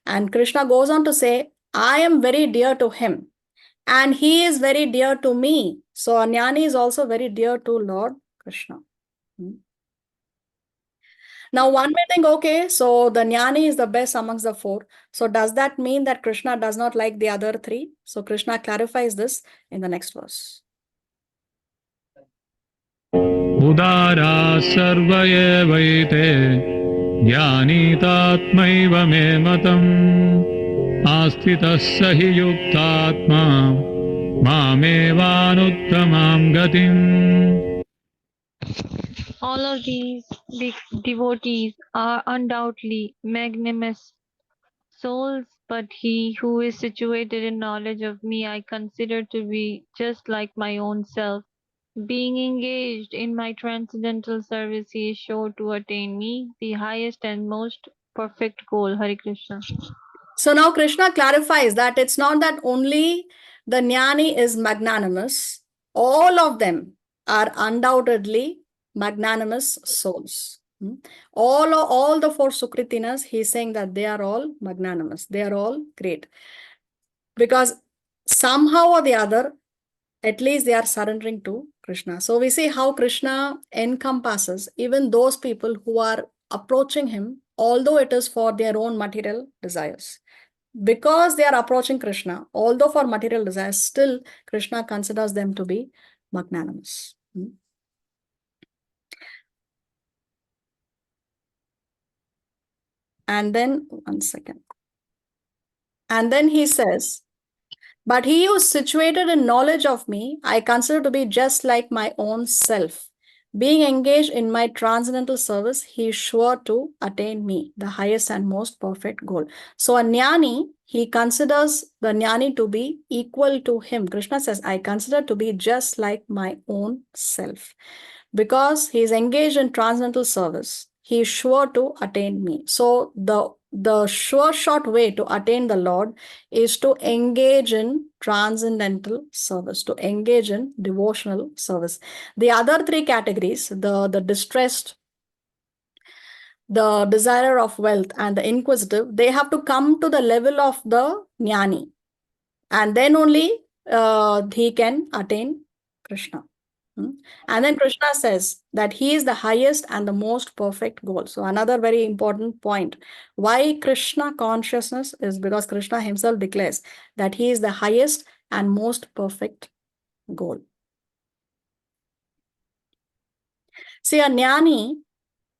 And Krishna goes on to say, I am very dear to him and he is very dear to me. So a Jnani is also very dear to Lord Krishna. Now, one may think, okay, so the Jnani is the best amongst the four. So does that mean that Krishna does not like the other three? So Krishna clarifies this in the next verse.
Udara sarva evaite jnani tatmaiva me matam asthitas sahi yuktatma mamevanuttamam gatim.
All of these devotees are undoubtedly magnanimous souls, but he who is situated in knowledge of me I consider to be just like my own self. Being engaged in my transcendental service, he is sure to attain me, the highest and most perfect goal. Hare Krishna.
So now Krishna clarifies that it's not that only the Jnani is magnanimous, all of them are undoubtedly magnanimous souls. All the four Sukritinas, he's saying that they are all magnanimous, they are all great. Because somehow or the other, at least they are surrendering to Krishna. So we see how Krishna encompasses even those people who are approaching him, although it is for their own material desires. Because they are approaching Krishna, although for material desires, still Krishna considers them to be magnanimous. And then, one second. And then he says, but he who is situated in knowledge of me, I consider to be just like my own self. Being engaged in my transcendental service, he is sure to attain me, the highest and most perfect goal. So a Jnani, he considers the Jnani to be equal to him. Krishna says, I consider to be just like my own self. Because he is engaged in transcendental service, he is sure to attain me. So the the sure short way to attain the Lord is to engage in transcendental service, to engage in devotional service. The other three categories, the distressed, the desire of wealth, and the inquisitive, they have to come to the level of the jnani, and then only he can attain Krishna. And then Krishna says that he is the highest and the most perfect goal. So another very important point. Why Krishna consciousness is because Krishna himself declares that he is the highest and most perfect goal. See, a jnani,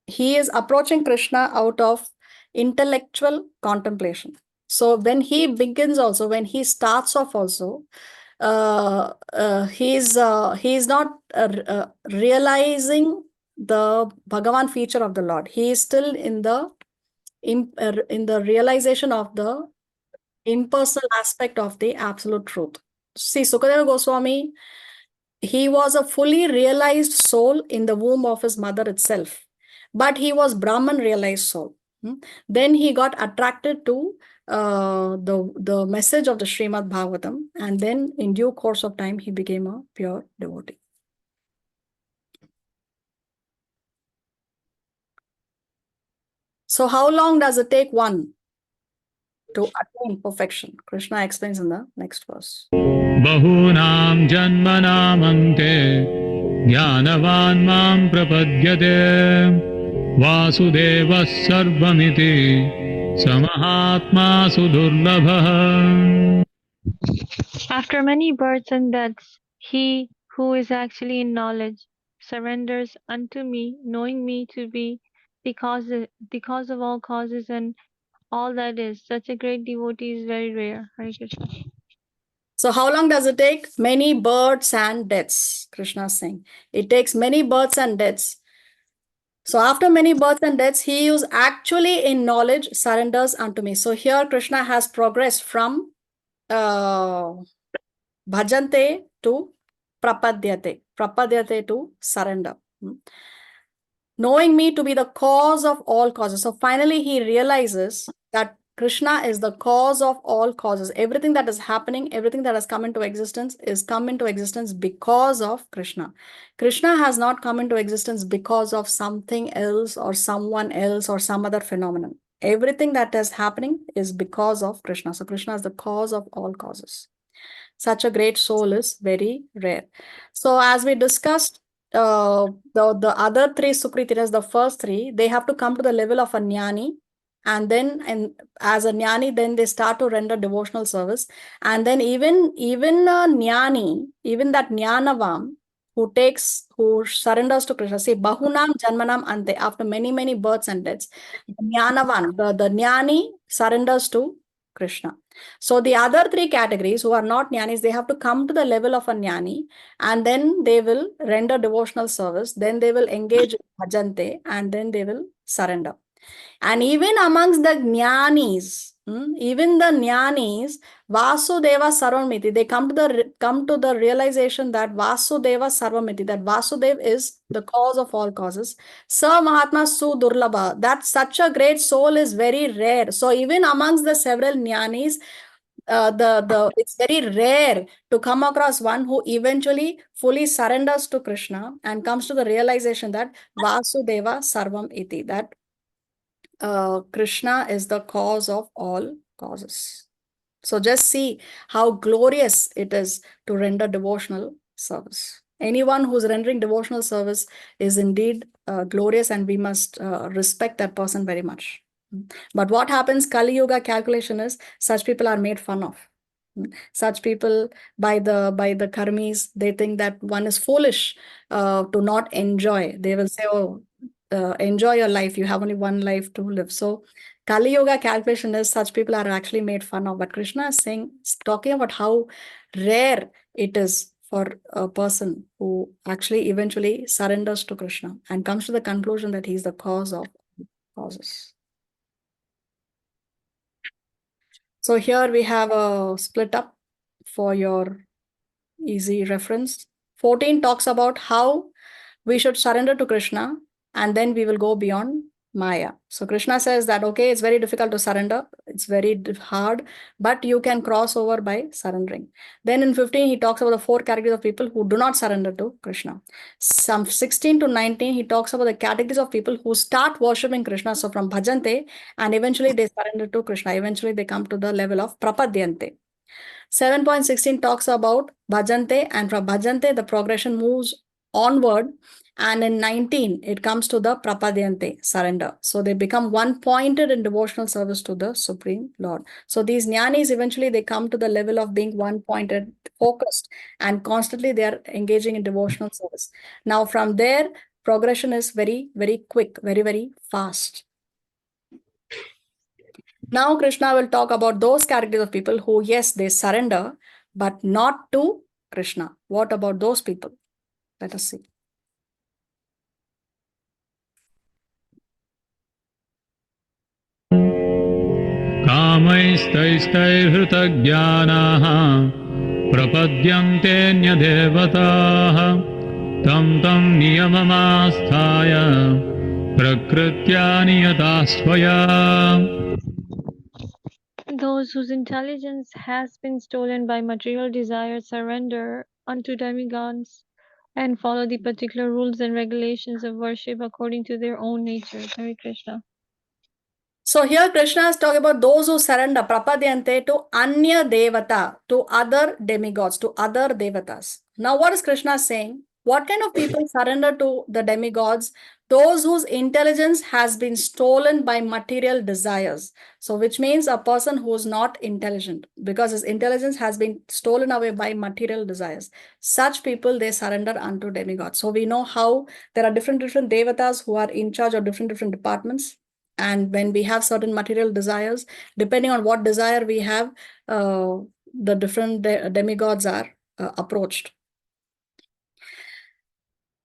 he is approaching Krishna out of intellectual contemplation. So when he begins also, when he starts off also, he's not realizing the Bhagavan feature of the Lord. He is still in the realization of the impersonal aspect of the absolute truth. See, Sukadeva Goswami, he was a fully realized soul in the womb of his mother itself, but he was Brahman realized soul. Then he got attracted to the message of the Srimad Bhagavatam, and then in due course of time he became a pure devotee. So how long does it take one to attain perfection? Krishna explains in the next verse.
Bahunam janmanam ante jnanavan mam prapadyate vasudeva sarvamiti samahatma sudurlabha.
After many births and deaths, he who is actually in knowledge surrenders unto me, knowing me to be the cause of all causes and all that is. Such a great devotee is very rare. Hare Krishna.
So how long does it take? Many births and deaths. Krishna is saying it takes many births and deaths. So after many births and deaths, he who is actually in knowledge surrenders unto me. So here Krishna has progressed from bhajante to prapadyate to surrender. Knowing me to be the cause of all causes. So finally he realizes that Krishna is the cause of all causes. Everything that is happening, everything that has come into existence is come into existence because of Krishna. Krishna has not come into existence because of something else or someone else or some other phenomenon. Everything that is happening is because of Krishna. So Krishna is the cause of all causes. Such a great soul is very rare. So as we discussed, the other three Sukritinas, the first three, they have to come to the level of a jnani, and then as a jnani, then they start to render devotional service. And then even a jnani, even that jnanavam, who surrenders to Krishna, say bahunam janmanam ante, after many births and deaths, jnanavan, the jnani surrenders to Krishna. So the other three categories who are not jnanis, they have to come to the level of a jnani, and then they will render devotional service, then they will engage in bhajante, and then they will surrender. And even amongst the jnanis, Vasudeva Sarvamiti, they come to the realization that Vasudeva Sarvamiti, that Vasudev is the cause of all causes. Sa Mahatma Su Durlabha, that such a great soul is very rare. So even amongst the several jnanis, it's very rare to come across one who eventually fully surrenders to Krishna and comes to the realization that Vasudeva Sarvam Iti, that Krishna is the cause of all causes. So just see how glorious it is to render devotional service. Anyone who's rendering devotional service is indeed glorious, and we must respect that person very much. But what happens, Kali Yuga calculation is such people are made fun of. Such people by the karmis, they think that one is foolish to not enjoy. They will say, oh, enjoy your life. You have only one life to live. So Kali Yoga calculation is such people are actually made fun of. But Krishna is saying, talking about how rare it is for a person who actually eventually surrenders to Krishna and comes to the conclusion that he is the cause of causes. So here we have a split up for your easy reference. 14 talks about how we should surrender to Krishna, and then we will go beyond Maya. So Krishna says that, okay, it's very difficult to surrender. It's very hard, but you can cross over by surrendering. Then in 15, he talks about the 4 categories of people who do not surrender to Krishna. Some 16 to 19, he talks about the categories of people who start worshipping Krishna. So from bhajante, and eventually they surrender to Krishna. Eventually they come to the level of prapadyante. 7.16 talks about bhajante, and from bhajante, the progression moves onward. And in 19, it comes to the prapadyante, surrender. So they become one-pointed in devotional service to the Supreme Lord. So these jnanis, eventually they come to the level of being one-pointed, focused, and constantly they are engaging in devotional service. Now from there, progression is very, very quick, very, very fast. Now Krishna will talk about those categories of people who, yes, they surrender, but not to Krishna. What about those people? Let us see.
कामैस्तैस्तैहृतज्ञानाः प्रपद्यन्तेऽन्यदेवताः तं तं नियममास्थाय प्रकृत्या नियताः स्वया.
Those whose intelligence has been stolen by material desires surrender unto demigods and follow the particular rules and regulations of worship according to their own nature. Hare Krishna.
So here Krishna is talking about those who surrender prapadyante to anya devata, to other demigods, to other devatas. Now what is Krishna saying? What kind of people surrender to the demigods? Those whose intelligence has been stolen by material desires. So which means a person who is not intelligent, because his intelligence has been stolen away by material desires. Such people, they surrender unto demigods. So we know how there are different devatas who are in charge of different departments. And when we have certain material desires, depending on what desire we have, the different demigods are approached.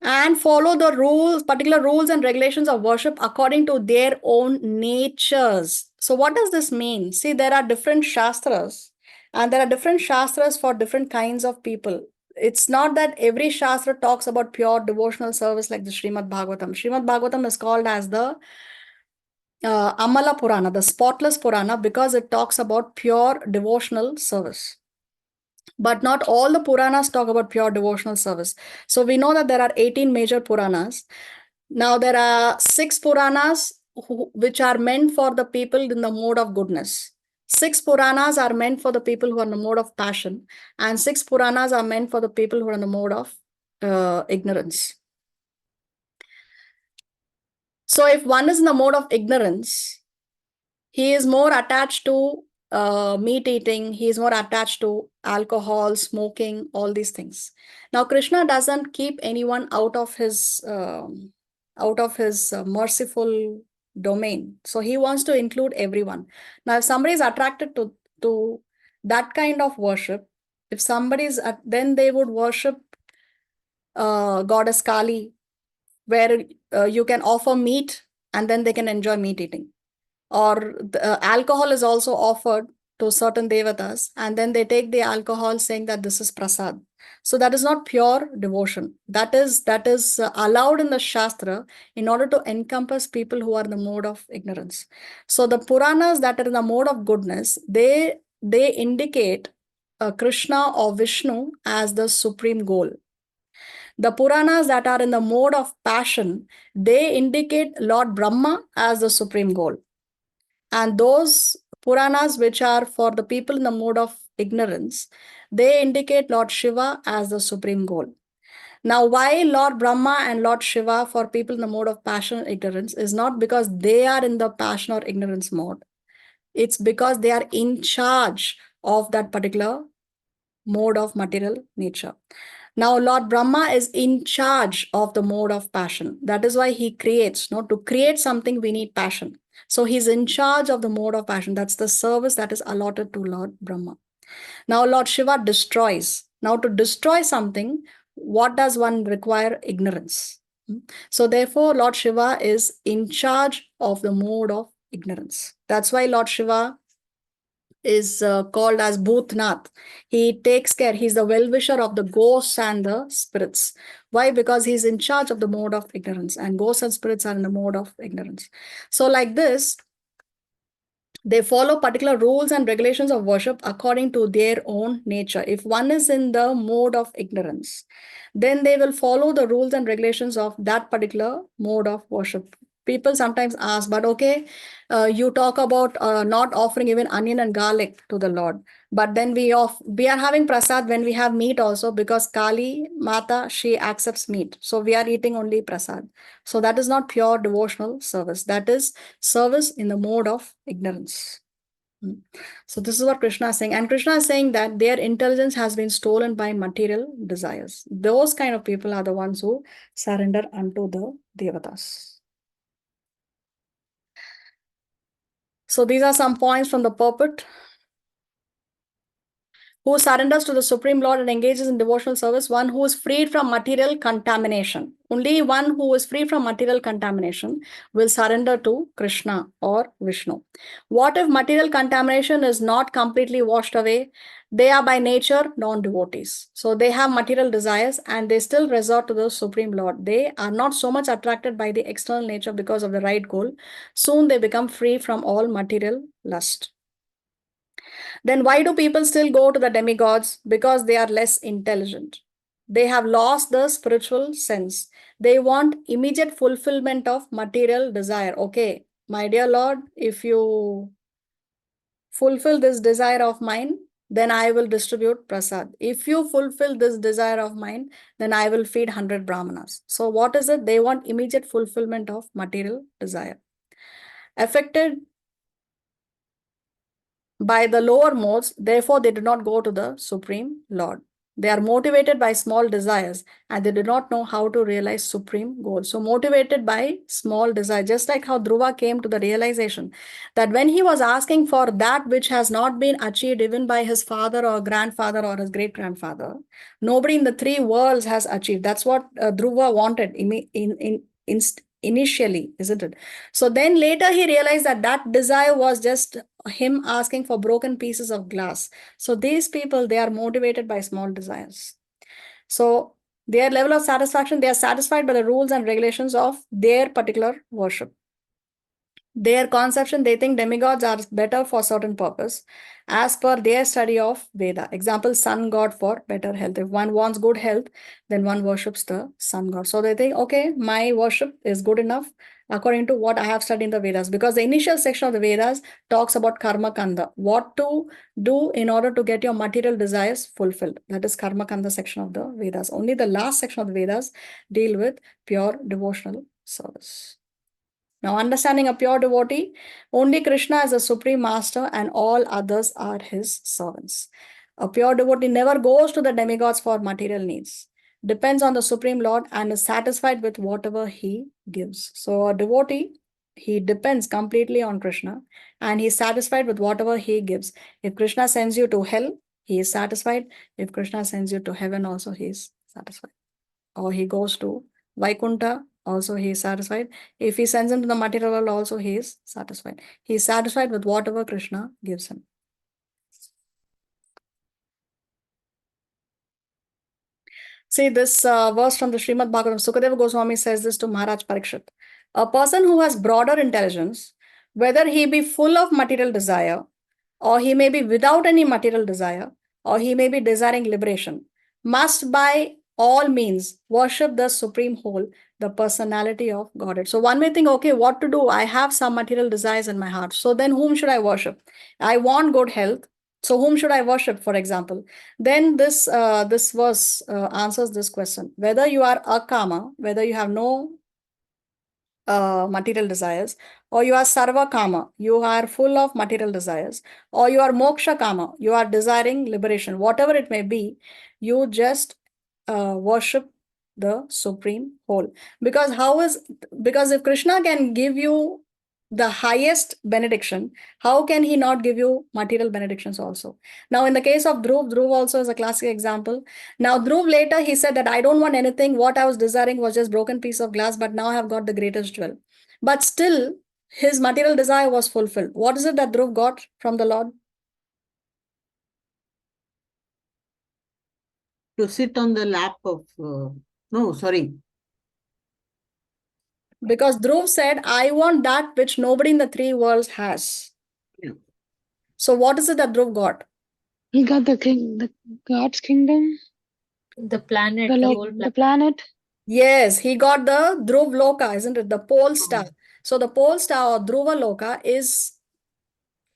And follow the rules, particular rules and regulations of worship according to their own natures. So what does this mean? See, there are different shastras, and there are different shastras for different kinds of people. It's not that every shastra talks about pure devotional service like the Srimad Bhagavatam. Srimad Bhagavatam is called as the Amala Purana, the spotless Purana, because it talks about pure devotional service. But not all the Puranas talk about pure devotional service. So we know that there are 18 major Puranas. Now there are 6 Puranas which are meant for the people in the mode of goodness. 6 Puranas are meant for the people who are in the mode of passion. And 6 Puranas are meant for the people who are in the mode of ignorance. So if one is in the mode of ignorance, he is more attached to meat eating, he is more attached to alcohol, smoking, all these things. Now Krishna doesn't keep anyone out of his merciful domain. So he wants to include everyone. Now if somebody is attracted to that kind of worship, if somebody is then they would worship goddess Kali, where you can offer meat and then they can enjoy meat eating. Or alcohol is also offered to certain devatas, and then they take the alcohol saying that this is prasad. So that is not pure devotion. That is allowed in the Shastra in order to encompass people who are in the mode of ignorance. So the Puranas that are in the mode of goodness, they indicate Krishna or Vishnu as the supreme goal. The Puranas that are in the mode of passion, they indicate Lord Brahma as the supreme goal. And those Puranas which are for the people in the mode of ignorance, they indicate Lord Shiva as the supreme goal. Now, why Lord Brahma and Lord Shiva for people in the mode of passion and ignorance is not because they are in the passion or ignorance mode. It's because they are in charge of that particular mode of material nature. Now, Lord Brahma is in charge of the mode of passion. That is why he creates. To create something, we need passion. So he's in charge of the mode of passion. That's the service that is allotted to Lord Brahma. Now, Lord Shiva destroys. Now, to destroy something, what does one require? Ignorance. So therefore, Lord Shiva is in charge of the mode of ignorance. That's why Lord Shiva is called as Bhutnath. He takes care, he's the well-wisher of the ghosts and the spirits. Why? Because he's in charge of the mode of ignorance, and ghosts and spirits are in the mode of ignorance. So like this, they follow particular rules and regulations of worship according to their own nature. If one is in the mode of ignorance, then they will follow the rules and regulations of that particular mode of worship. People sometimes ask, but okay, you talk about not offering even onion and garlic to the Lord, but then we are having prasad when we have meat also, because Kali Mata, she accepts meat, so we are eating only prasad. So that is not pure devotional service. That is service in the mode of ignorance. So this is what Krishna is saying. And Krishna is saying that their intelligence has been stolen by material desires. Those kind of people are the ones who surrender unto the devatas. So these are some points from the purport. Who surrenders to the Supreme Lord and engages in devotional service, one who is freed from material contamination. Only one who is free from material contamination will surrender to Krishna or Vishnu. What if material contamination is not completely washed away? They are by nature non-devotees. So they have material desires and they still resort to the Supreme Lord. They are not so much attracted by the external nature because of the right goal. Soon they become free from all material lust. Then why do people still go to the demigods? Because they are less intelligent. They have lost the spiritual sense. They want immediate fulfillment of material desire. Okay, my dear Lord, if you fulfill this desire of mine, then I will distribute prasad. If you fulfill this desire of mine, then I will feed 100 brahmanas. So what is it? They want immediate fulfillment of material desire. Affected by the lower modes, therefore they do not go to the Supreme Lord. They are motivated by small desires and they do not know how to realize supreme goals. So motivated by small desire, just like how Dhruva came to the realization that when he was asking for that which has not been achieved even by his father or grandfather or his great-grandfather, nobody in the three worlds has achieved. That's what Dhruva wanted initially, isn't it? So then later he realized that that desire was just him asking for broken pieces of glass. So these people, they are motivated by small desires. So their level of satisfaction, they are satisfied by the rules and regulations of their particular worship. Their conception, they think demigods are better for certain purpose as per their study of Veda. Example, sun god for better health. If one wants good health, then one worships the sun god. So they think, okay, my worship is good enough according to what I have studied in the Vedas, because the initial section of the Vedas talks about karma kanda, what to do in order to get your material desires fulfilled. That is karma kanda section of the Vedas. Only the last section of the Vedas deal with pure devotional service. Now, understanding a pure devotee, only Krishna is the supreme master and all others are his servants. A pure devotee never goes to the demigods for material needs, depends on the Supreme Lord and is satisfied with whatever he gives. So, a devotee, he depends completely on Krishna and he is satisfied with whatever he gives. If Krishna sends you to hell, he is satisfied. If Krishna sends you to heaven, also he is satisfied. Or he goes to Vaikuntha, also he is satisfied. If he sends him to the material world, also he is satisfied. He is satisfied with whatever Krishna gives him. See this verse from the Srimad Bhagavatam. Sukadeva Goswami says this to Maharaj Parikshit. A person who has broader intelligence, whether he be full of material desire, or he may be without any material desire, or he may be desiring liberation, must by all means worship the supreme whole, the personality of Godhead. So one may think, okay, what to do? I have some material desires in my heart. So then whom should I worship? I want good health. So whom should I worship, for example? Then this verse answers this question. Whether you are a kama, whether you have no material desires, or you are sarva kama, you are full of material desires, or you are moksha kama, you are desiring liberation, whatever it may be, you just worship the supreme whole. Because if Krishna can give you the highest benediction, how can he not give you material benedictions also? Now, in the case of Dhruv also is a classic example. Now, Dhruv later, he said that I don't want anything. What I was desiring was just broken piece of glass, but now I have got the greatest jewel. But still, his material desire was fulfilled. What is it that Dhruv got from the Lord?
to sit on the lap of, no, sorry.
Because Dhruv said, I want that which nobody in the three worlds has.
Yeah.
So what is it that Dhruv got?
He got the God's kingdom,
The planet,
the
the whole
the
planet.
planet.
Yes, he got the Dhruv Loka, isn't it? The pole star. So the pole star or Dhruva Loka is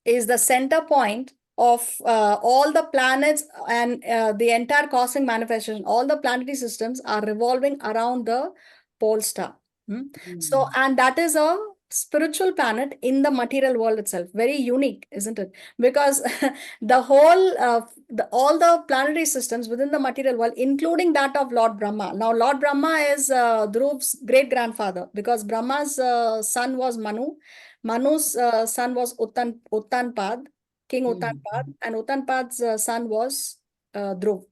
the center point of all the planets and the entire cosmic manifestation. All the planetary systems are revolving around the pole star. So, and that is a spiritual planet in the material world itself. Very unique, isn't it? Because the whole, all the planetary systems within the material world, including that of Lord Brahma. Now, Lord Brahma is Dhruv's great grandfather because Brahma's son was Manu. Manu's son was Uttanpad, King Uttanpad, and Uttanpad's son was Dhruv.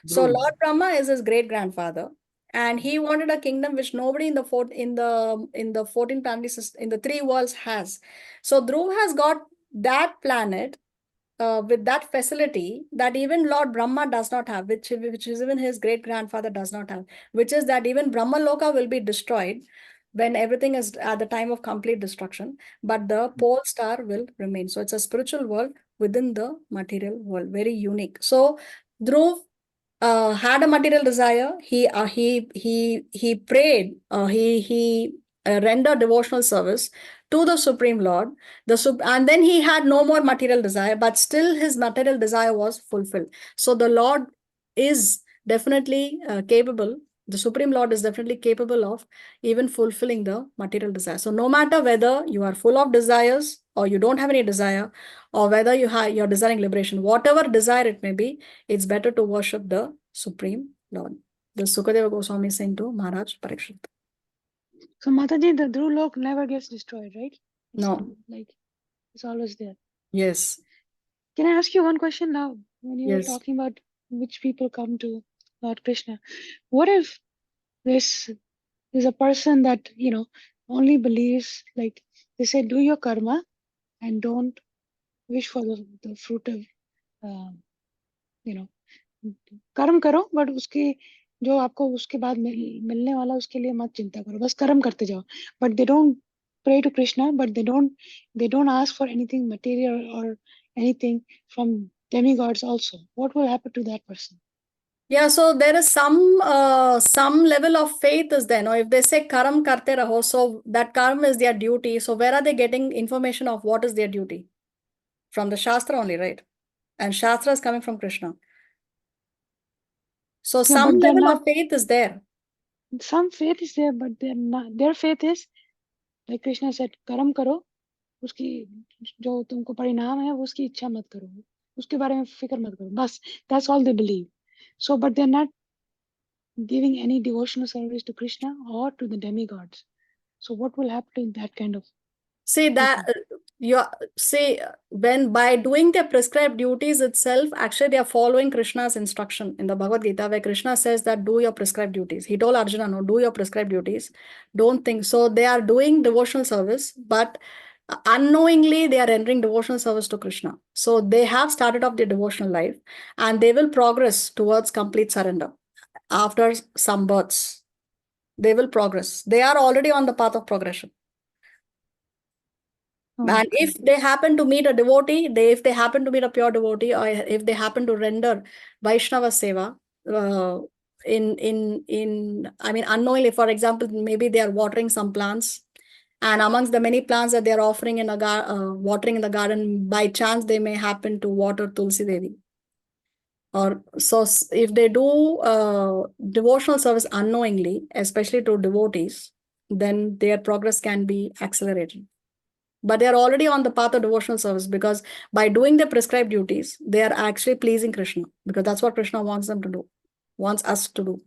So
Dhruv.
Lord Brahma is his great grandfather, and he wanted a kingdom which nobody in the 14 planetary system, in the three worlds has. So Dhruv has got that planet with that facility that even Lord Brahma does not have, which is even his great grandfather does not have, which is that even Brahma Loka will be destroyed when everything is at the time of complete destruction, but the pole star will remain. So it's a spiritual world within the material world, very unique. So Dhruv had a material desire. He prayed. He rendered devotional service to the Supreme Lord. And then he had no more material desire, but still his material desire was fulfilled. So the Lord is definitely capable. The Supreme Lord is definitely capable of even fulfilling the material desire. So no matter whether you are full of desires or you don't have any desire, or whether you're desiring liberation, whatever desire it may be, it's better to worship the Supreme Lord. The Sukadeva Goswami is saying to Maharaj Parikshit.
So Mataji, the Dhruv Lok never gets destroyed, right?
No.
Like it's always there.
Yes.
Can I ask you one question now? When you were
Yes.
talking about which people come to Lord Krishna, what if there's a person that only believes, like they say, do your karma and don't wish for the fruit of कर्म करो, but उसके जो आपको उसके बाद मिलने वाला उसके लिए मत चिंता करो, बस कर्म करते जाओ. But they don't pray to Krishna, but they don't ask for anything material or anything from demigods also. What will happen to that person?
Yeah, so there is some level of faith is there. Now, if they say karam karte raho, so that karam is their duty. So where are they getting information of what is their duty? From the Shastra only, right? And Shastra is coming from Krishna. So some level of faith is there.
Some faith is there, but they're not. Their faith is, like Krishna said, कर्म करो, उसकी जो तुमको परिणाम है उसकी इच्छा मत करो, उसके बारे में फिक्र मत करो, बस. That's all they believe. So, but they're not giving any devotional service to Krishna or to the demigods. So what will happen in that kind of
See that when by doing their prescribed duties itself, actually they are following Krishna's instruction in the Bhagavad Gita, where Krishna says that do your prescribed duties. He told Arjuna, no, do your prescribed duties. Don't think. So they are doing devotional service, but unknowingly they are rendering devotional service to Krishna. So they have started off their devotional life and they will progress towards complete surrender after some births. They will progress. They are already on the path of progression. And if they happen to meet a devotee, if they happen to meet a pure devotee, or if they happen to render Vaishnava Seva, unknowingly, for example, maybe they are watering some plants, and amongst the many plants that they are offering in watering in the garden, by chance they may happen to water Tulsi Devi. Or so if they do devotional service unknowingly, especially to devotees, then their progress can be accelerated. But they are already on the path of devotional service, because by doing their prescribed duties, they are actually pleasing Krishna, because that's what Krishna wants them to do, wants us to do.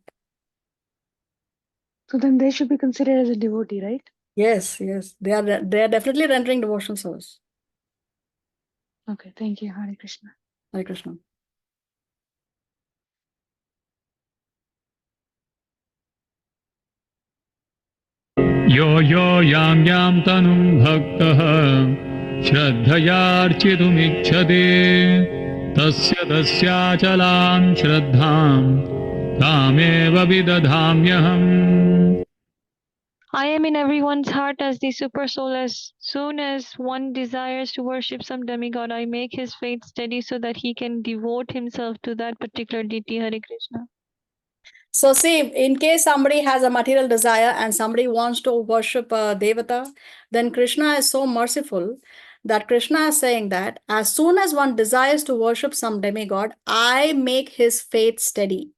So then they should be considered as a devotee, right?
Yes, yes. They are definitely rendering devotional service.
Okay, thank you. Hare Krishna.
Hare Krishna.
यो यो यां यां तनुं भक्तः श्रद्धयार्चितुमिच्छति तस्य तस्याचलां श्रद्धां तामेव विदधाम्यहम्.
I am in everyone's heart as the super soul. As soon as one desires to worship some demigod, I make his faith steady so that he can devote himself to that particular deity. Hare Krishna.
So see, in case somebody has a material desire and somebody wants to worship a devata, then Krishna is so merciful that Krishna is saying that as soon as one desires to worship some demigod, I make his faith steady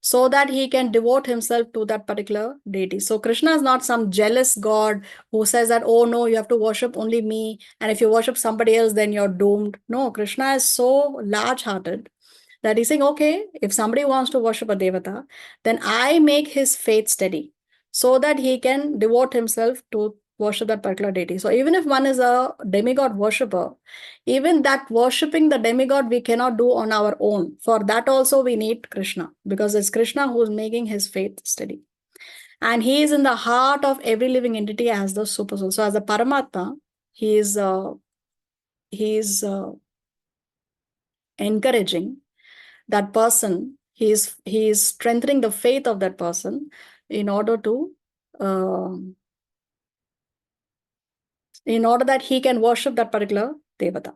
so that he can devote himself to that particular deity. So Krishna is not some jealous god who says that, oh no, you have to worship only me, and if you worship somebody else, then you're doomed. No, Krishna is so large-hearted that he's saying, okay, if somebody wants to worship a devata, then I make his faith steady so that he can devote himself to worship that particular deity. So even if one is a demigod worshipper, even that worshipping the demigod we cannot do on our own. For that also we need Krishna, because it's Krishna who is making his faith steady. And he is in the heart of every living entity as the super soul. So as a Paramatma, he is encouraging that person. He is strengthening the faith of that person in order that he can worship that particular devata.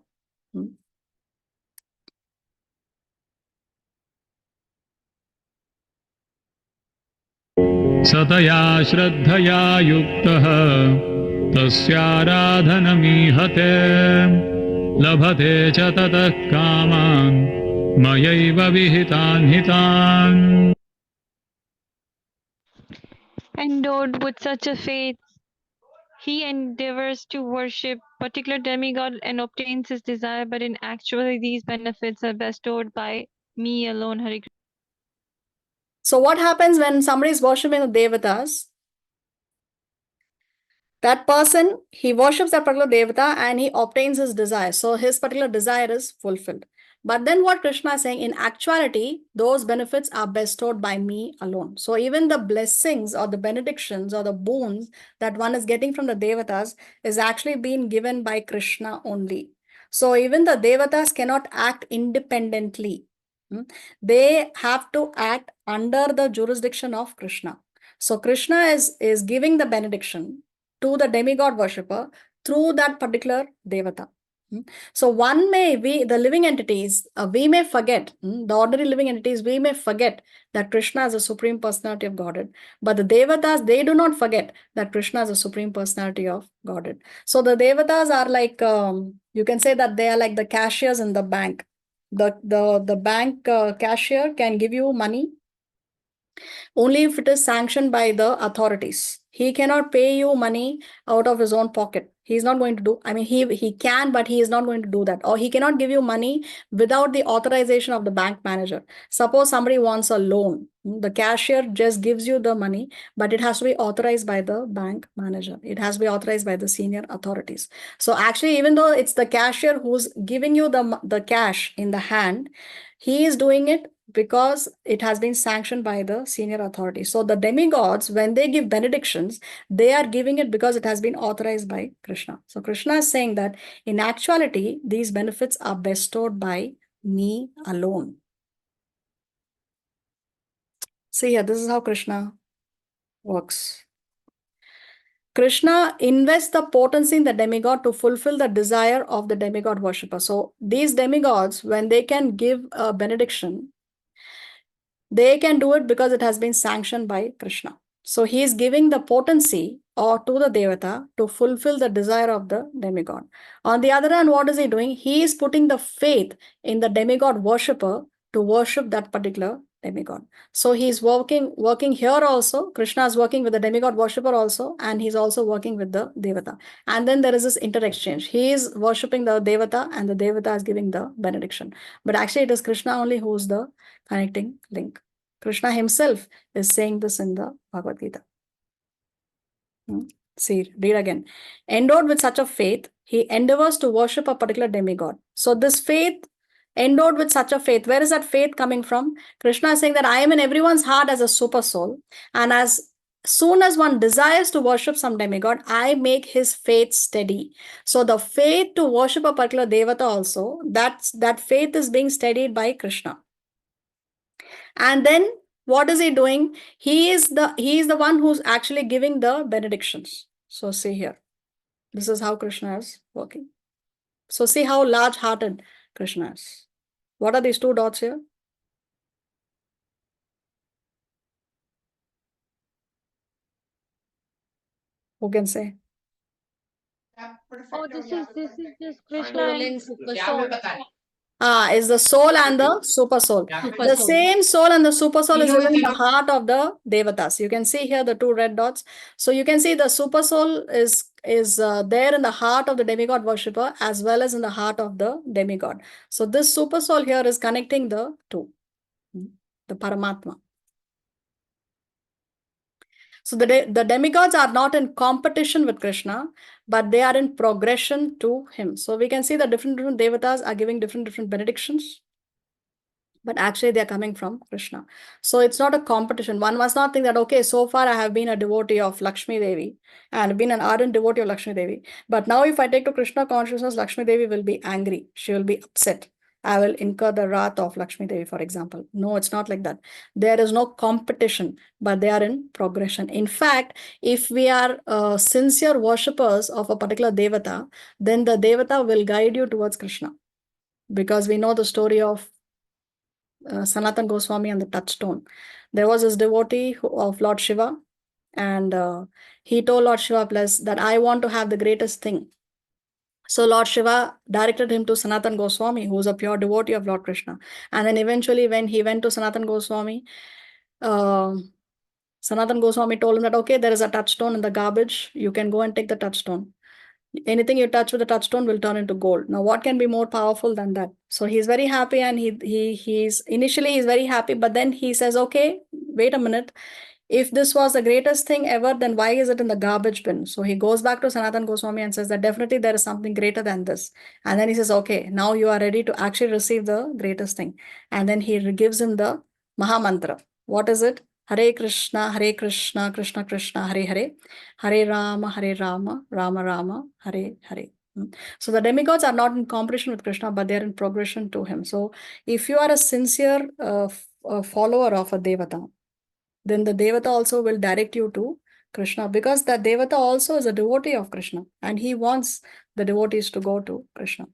सतया श्रद्धया युक्तः तस्याराधनमीहते लभते च ततः कामान् मयैव विहितान् हितान्.
Endowed with such a faith, he endeavors to worship particular demigod and obtains his desire, but in actuality these benefits are bestowed by me alone. Hare Krishna.
So what happens when somebody is worshipping the devatas? That person, he worships that particular devata and he obtains his desire. So his particular desire is fulfilled. But then what Krishna is saying, in actuality, those benefits are bestowed by me alone. So even the blessings or the benedictions or the boons that one is getting from the devatas is actually being given by Krishna only. So even the devatas cannot act independently. They have to act under the jurisdiction of Krishna. So Krishna is giving the benediction to the demigod worshipper through that particular devata. So the living entities, we may forget, the ordinary living entities, we may forget that Krishna is a supreme personality of Godhead. But the devatas, they do not forget that Krishna is a supreme personality of Godhead. So the devatas are like, you can say that they are like the cashiers in the bank. The bank cashier can give you money only if it is sanctioned by the authorities. He cannot pay you money out of his own pocket. He's not going to do, I mean, he can, but he is not going to do that. Or he cannot give you money without the authorization of the bank manager. Suppose somebody wants a loan. The cashier just gives you the money, but it has to be authorized by the bank manager. It has to be authorized by the senior authorities. So actually, even though it's the cashier who's giving you the cash in the hand, he is doing it because it has been sanctioned by the senior authority. So the demigods, when they give benedictions, they are giving it because it has been authorized by Krishna. So Krishna is saying that in actuality, these benefits are bestowed by me alone. See here, this is how Krishna works. Krishna invests the potency in the demigod to fulfill the desire of the demigod worshipper. So these demigods, when they can give a benediction, they can do it because it has been sanctioned by Krishna. So he is giving the potency or to the devata to fulfill the desire of the demigod. On the other hand, what is he doing? He is putting the faith in the demigod worshipper to worship that particular demigod. So he's working here also. Krishna is working with the demigod worshipper also, and he's also working with the devata. And then there is this interexchange. He is worshipping the devata and the devata is giving the benediction. But actually it is Krishna only who is the connecting link. Krishna himself is saying this in the Bhagavad Gita. See, read again. Endowed with such a faith, he endeavors to worship a particular demigod. So this faith, endowed with such a faith, where is that faith coming from? Krishna is saying that I am in everyone's heart as a super soul, and as soon as one desires to worship some demigod, I make his faith steady. So the faith to worship a particular devata also, that faith is being steadied by Krishna. And then What is he doing? He is the one who's actually giving the benedictions. So see here. This is how Krishna is working. So see how large-hearted Krishna is. What are these two dots here? Who can say?
Oh, this is just Krishna and soul.
Is the soul and the super soul. The same soul and the super soul is even in the heart of the devatas. You can see here the two red dots. So you can see the super soul is there in the heart of the demigod worshipper as well as in the heart of the demigod. So this super soul here is connecting the two, the Paramatma. So the demigods are not in competition with Krishna, but they are in progression to him. So we can see that different devatas are giving different benedictions, but actually they are coming from Krishna. So it's not a competition. One must not think that, okay, so far I have been a devotee of Lakshmi Devi and been an ardent devotee of Lakshmi Devi. But now if I take to Krishna consciousness, Lakshmi Devi will be angry. She will be upset. I will incur the wrath of Lakshmi Devi, for example. No, it's not like that. There is no competition, but they are in progression. In fact, if we are sincere worshippers of a particular devata, then the devata will guide you towards Krishna. Because we know the story of Sanatan Goswami and the touchstone. There was this devotee of Lord Shiva, and he told Lord Shiva plus that I want to have the greatest thing. So Lord Shiva directed him to Sanatan Goswami, who is a pure devotee of Lord Krishna. And then eventually, when he went to Sanatan Goswami, Sanatan Goswami told him that, okay, there is a touchstone in the garbage. You can go and take the touchstone. Anything you touch with the touchstone will turn into gold. Now, what can be more powerful than that? So he's very happy, and he's very happy, but then he says, okay, wait a minute. If this was the greatest thing ever, then why is it in the garbage bin? So he goes back to Sanatan Goswami and says that definitely there is something greater than this. And then he says, okay, now you are ready to actually receive the greatest thing. And then he gives him the Maha Mantra. What is it? Hare Krishna, Krishna Krishna, Hare Hare, Hare Rama, Rama Rama, Hare Hare. So the demigods are not in competition with Krishna, but they're in progression to him. So if you are a sincere follower of a devata, then the devata also will direct you to Krishna, because that devata also is a devotee of Krishna and he wants the devotees to go to Krishna.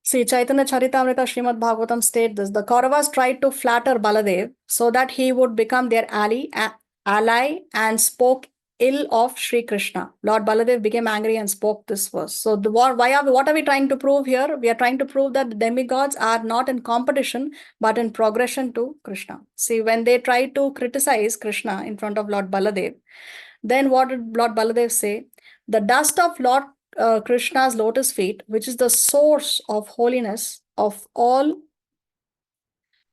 See, Chaitanya Charitamrita Srimad Bhagavatam state this. The Kauravas tried to flatter Baladev so that he would become their ally and spoke ill of Sri Krishna. Lord Baladev became angry and spoke this verse. So what are we trying to prove here? We are trying to prove that the demigods are not in competition but in progression to Krishna. See, when they tried to criticize Krishna in front of Lord Baladev, then what did Lord Baladev say? The dust of Lord Krishna's lotus feet, which is the source of holiness of all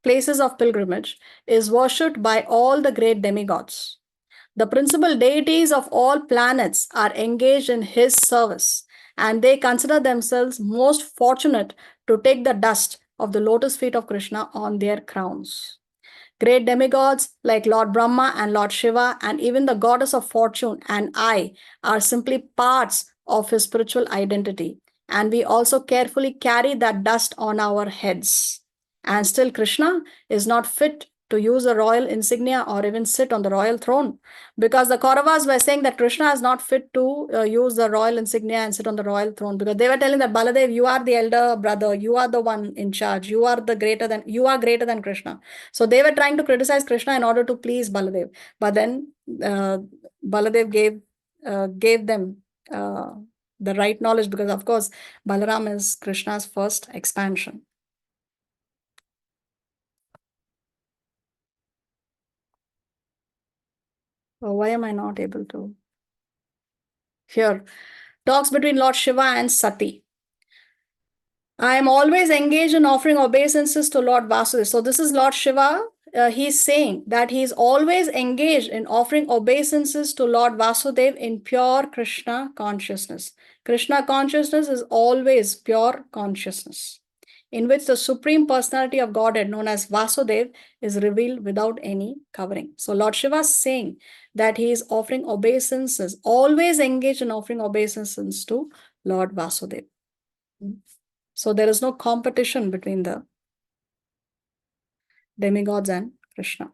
places of pilgrimage, is worshipped by all the great demigods. The principal deities of all planets are engaged in his service, and they consider themselves most fortunate to take the dust of the lotus feet of Krishna on their crowns. Great demigods like Lord Brahma and Lord Shiva, and even the goddess of fortune and I, are simply parts of his spiritual identity. And we also carefully carry that dust on our heads. And still, Krishna is not fit to use the royal insignia or even sit on the royal throne, because the Kauravas were saying that Krishna is not fit to use the royal insignia and sit on the royal throne, because they were telling that Baladev, you are the elder brother, you are the one in charge, you are greater than Krishna. So they were trying to criticize Krishna in order to please Baladev, but then Baladev gave them the right knowledge, because of course Balaram is Krishna's first expansion. Oh, why am I not able to? Here, talks between Lord Shiva and Sati. I am always engaged in offering obeisances to Lord Vasudeva. So this is Lord Shiva. He's saying that he is always engaged in offering obeisances to Lord Vasudeva in pure Krishna consciousness. Krishna consciousness is always pure consciousness, in which the Supreme Personality of Godhead, known as Vasudeva, is revealed without any covering. So Lord Shiva is saying that he is offering obeisances, always engaged in offering obeisances to Lord Vasudeva. So there is no competition between the demigods and Krishna.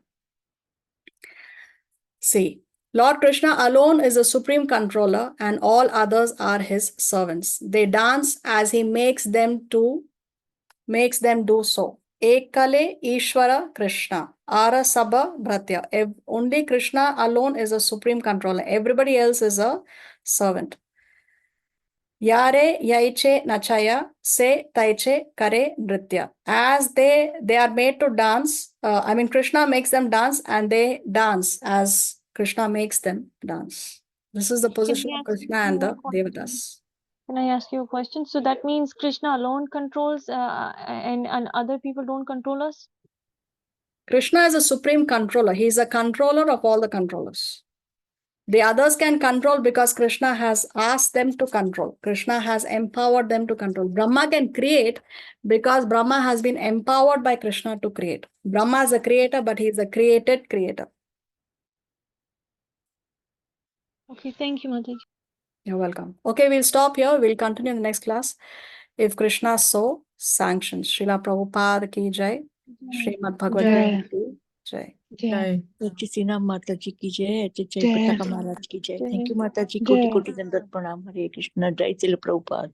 See, Lord Krishna alone is the supreme controller and all others are his servants. They dance as he makes them do so. Ekale Ishvara Krishna, Ara Sabha Bhratya. Only Krishna alone is a supreme controller. Everybody else is a servant. Yare Yaiche Nachaya Se Taiche Kare Nritya. As they are made to dance, Krishna makes them dance and they dance as Krishna makes them dance. This is the position of Krishna and the Devatas.
Can I ask you a question? So that means Krishna alone controls and other people don't control us?
Krishna is a supreme controller. He is a controller of all the controllers. The others can control because Krishna has asked them to control. Krishna has empowered them to control. Brahma can create because Brahma has been empowered by Krishna to create. Brahma is a creator, but he is a created creator.
Okay, thank you, Mataji.
You're welcome. Okay, we'll stop here. We'll continue in the next class. If Krishna so sanctions. Srila Prabhupada ki jai. Srimad Bhagavad Gita ki jai.
Jai.
Sina Mata ji ki jai, Jai
Jai.
Pataka Maharaj ki jai. Thank you, Mata ji. Koti koti dandat pranam. Hare Krishna. Jai Srila Prabhupada.